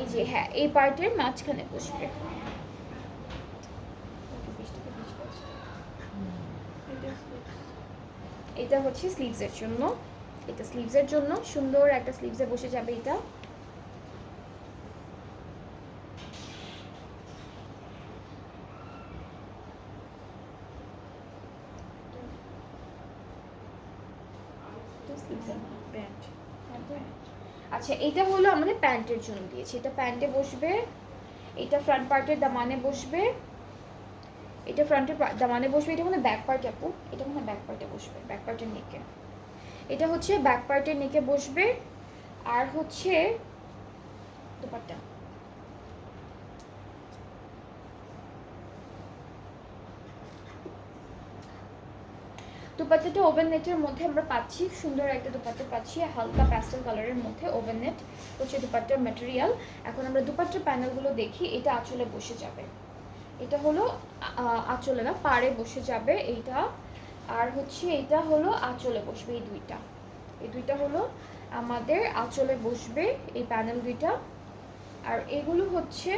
এই যে হ্যাঁ, এই পার্টের মাঝখানে বসবে। এটা হচ্ছে স্লিভসের জন্য, এটা স্লিভসের জন্য সুন্দর একটা স্লিভসে বসে যাবে এটা। আচ্ছা, এটা হলো আমাদের প্যান্টের জন্য দিয়েছি। এটা প্যান্টে বসবে, এটা ফ্রন্ট পার্টের দামানে বসবে, এটা ফ্রন্টের দামানে বসবে। এটা মানে ব্যাক পার্ট আপু, এটা মানে ব্যাক পার্টে বসবে, ব্যাক পার্টের নেকে। এটা হচ্ছে ব্যাক পার্টের নেকে বসবে। আর হচ্ছে দুপাট্টা, দুপাট্টাটা ওভেন নেটের মধ্যে আমরা পাচ্ছি, সুন্দর একটা দুপাট্টা পাচ্ছি হালকা প্যাস্টেল কালারের মধ্যে। ওভেন নেট হচ্ছে দুপাট্টার ম্যাটেরিয়াল। এখন আমরা দুপাট্টার প্যানেলগুলো দেখি। এটা আঁচলে বসে যাবে, এটা হলো আঁচলে না, পাড়ে বসে যাবে এইটা। আর হচ্ছে এইটা হলো আঁচলে বসবে, এই দুইটা হলো আমাদের আঁচলে বসবে এই প্যানেল দুইটা। আর এগুলো হচ্ছে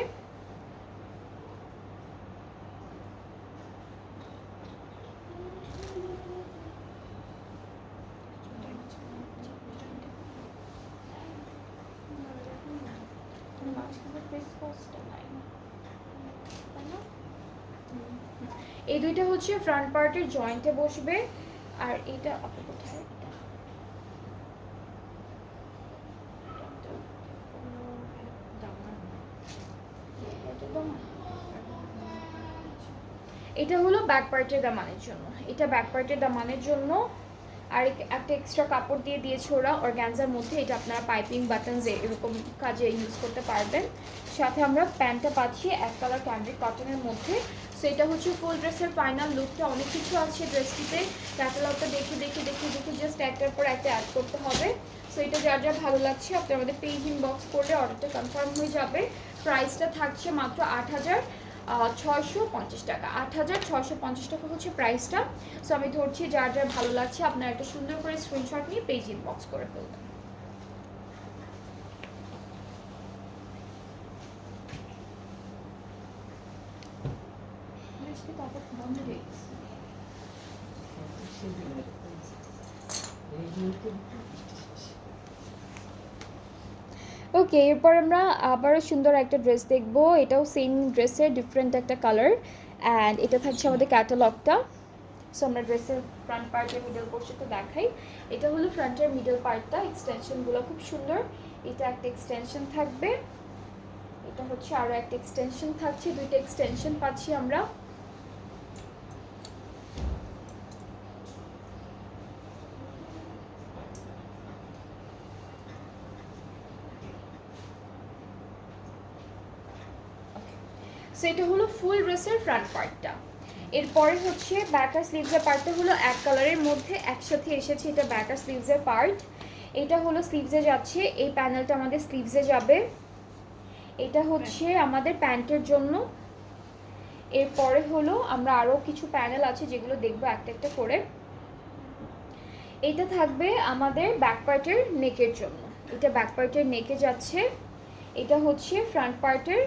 এই দুইটা হচ্ছে ফ্রন্ট পার্টের জয়েন্টে বসবে। আর এটা কোথায়, এটা হলো ব্যাক পার্টের দামানের জন্য, এটা ব্যাক পার্টের দামানের জন্য। আর একটা এক্সট্রা কাপড় দিয়ে দিয়েছে ওরা অর্গানজার মধ্যে, এটা আপনারা পাইপিং বাটন এরকম কাজে ইউজ করতে পারবেন। সাথে আমরা প্যান্টটা পাচ্ছি এক কালার ক্যামব্রিক কটনের মধ্যে। সো এটা হচ্ছে ফুল ড্রেসের ফাইনাল লুকটা। অনেক কিছু আছে ড্রেসটিতে, ক্যাটালগটা দেখে দেখে দেখে দেখে জাস্ট একটার পর একটা অ্যাড করতে হবে। সো এটা যার যা ভালো লাগছে আপনার আমাদের পেজ ইনবক্স করলে অর্ডারটা কনফার্ম হয়ে যাবে। প্রাইসটা থাকছে মাত্র 8,650 টাকা। 8,650 টাকা হচ্ছে প্রাইসটা। সো আমি ধরছি যার যার ভালো লাগছে আপনারা একটা সুন্দর করে স্ক্রিনশট নিয়ে পেজ ইনবক্স করে ফেলবেন। ওকে, এরপর আমরা আবারও সুন্দর একটা ড্রেস দেখবো। এটাও সেম ড্রেসের ডিফারেন্ট একটা কালার, অ্যান্ড এটা থাকছে আমাদের ক্যাটালগটা। সো আমরা ড্রেসের ফ্রন্ট পার্টের মিডল পোর্শনটা দেখাই। এটা হলো ফ্রন্টের মিডল পার্টটা, এক্সটেনশনগুলো খুব সুন্দর। এটা একটা এক্সটেনশন থাকবে, এটা হচ্ছে আরও একটা এক্সটেনশন থাকছে, দুইটা এক্সটেনশন পাচ্ছি আমরা। সো এটা হলো ফুল ড্রেসের ফ্রন্ট পার্টটা। এরপরে হচ্ছে ব্যাক আর স্লিভসের পার্টটা হলো এক কালারের মধ্যে একসাথে এসেছে, এটা ব্যাক আর স্লিভসের পার্ট। এটা হলো স্লিভসে যাচ্ছে, এই প্যানেলটা আমাদের স্লিভসে যাবে। এটা হচ্ছে আমাদের প্যান্টের জন্য। এরপরে হলো আমরা আরও কিছু প্যানেল আছে যেগুলো দেখবো একটা একটা করে। এটা থাকবে আমাদের ব্যাক পার্টের নেকের জন্য, এটা ব্যাক পার্টের নেকে যাচ্ছে। এটা হচ্ছে ফ্রন্ট পার্টের,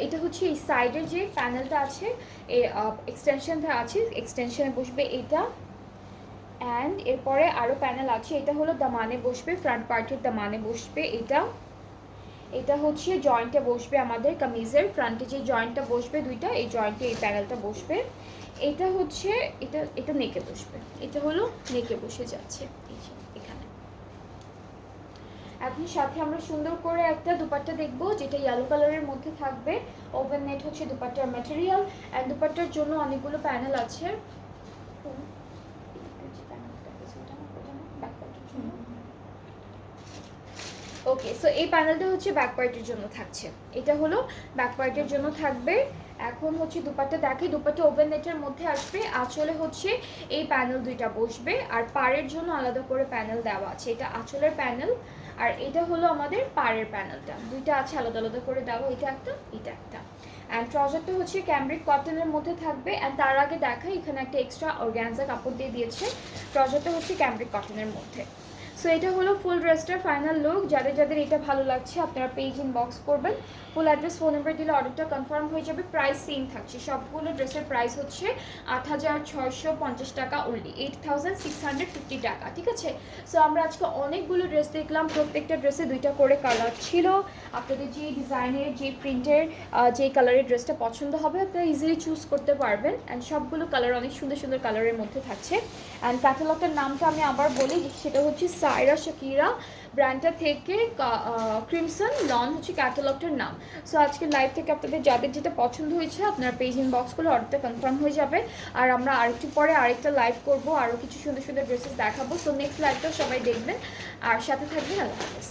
এটা হচ্ছে এই সাইডের যে প্যানেলটা আছে, এই এক্সটেনশনটা আছে, এক্সটেনশনে বসবে এটা। অ্যান্ড এরপরে আরও প্যানেল আছে, এটা হলো দামানে বসবে, ফ্রন্ট পার্টের দামানে বসবে এটা। এটা হচ্ছে জয়েন্টে বসবে আমাদের কামিজের ফ্রন্টে যে জয়েন্টটা বসবে দুইটা, এই জয়েন্টে এই প্যানেলটা বসবে। এটা হচ্ছে এটা নেকে বসবে, এটা হলো নেকে বসে যাচ্ছে এখানে। এখন সাথে আমরা সুন্দর করে একটা দুপাট্টা দেখবো যেটা ইয়েলো কালারের মধ্যে থাকবে। ওভেন নেট হচ্ছে দুপাট্টার ম্যাটেরিয়াল, অ্যান্ড দুপাট্টার জন্য অনেকগুলো প্যানেল আছে। ওকে, সো এই প্যানেলটা হচ্ছে ব্যাক পার্টের জন্য থাকছে, এটা হলো ব্যাক পার্টের জন্য থাকবে। এখন হচ্ছে দুপাট্টা দেখি, দুপাট্টা ওভেন নেটের মধ্যে আসবে, আঁচলে হচ্ছে এই প্যানেল দুইটা বসবে, আর পাড়ের জন্য আলাদা করে প্যানেল দেওয়া আছে, এটা আঁচলের প্যানেল আর এটা হলো আমাদের পাড়ের প্যানেলটা, দুইটা আছে আলাদা আলাদা করে দেওয়া, এটা একটা এটা একটা। অ্যান্ড ট্রাউজারটা হচ্ছে ক্যামব্রিক কটনের মধ্যে থাকবে। অ্যান্ড তার আগে দেখা এখানে একটা এক্সট্রা অর্গানজা কাপড় দিয়ে দিয়েছে, ট্রাউজারটা হচ্ছে ক্যামব্রিক কটনের মধ্যে। সো এটা হলো ফুল ড্রেসটার ফাইনাল লুক। যাদের যাদের এটা ভালো লাগছে আপনারা পেজ ইনবক্স করবেন, ফুল অ্যাড্রেস ফোন নাম্বার দিলে অর্ডারটা কনফার্ম হয়ে যাবে। প্রাইস সেম থাকছে, সবগুলো ড্রেসের প্রাইস হচ্ছে 8,650 টাকা অনলি, 8,650 টাকা, ঠিক আছে। সো আমরা আজকে অনেকগুলো ড্রেস দেখলাম, প্রত্যেকটা ড্রেসে দুইটা করে কালার ছিল। আপনাদের যে ডিজাইনের যে প্রিন্টের যে কালারের ড্রেসটা পছন্দ হবে আপনারা ইজিলি চুজ করতে পারবেন। অ্যান্ড সবগুলো কালার অনেক সুন্দর সুন্দর কালারের মধ্যে থাকছে। অ্যান্ড ক্যাটালগটার নামটা আমি আবার বলি, সেটা হচ্ছে সায়রা শাকিরা ব্র্যান্ডটা থেকে ক্রিমসন লন হচ্ছে ক্যাটালগটার নাম। সো আজকে লাইভ থেকে আপনাদের যাদের যেটা পছন্দ হয়েছে আপনারা পেজ ইনবক্স করলে অর্ডারটা কনফার্ম হয়ে যাবে। আর আমরা আরেকটু পরে আরেকটা লাইভ করবো, আরও কিছু সুন্দর সুন্দর ড্রেসেস দেখাবো। সো নেক্সট লাইভটা সবাই দেখবেন আর সাথে থাকবেন। আল্লাহ হাফেজ।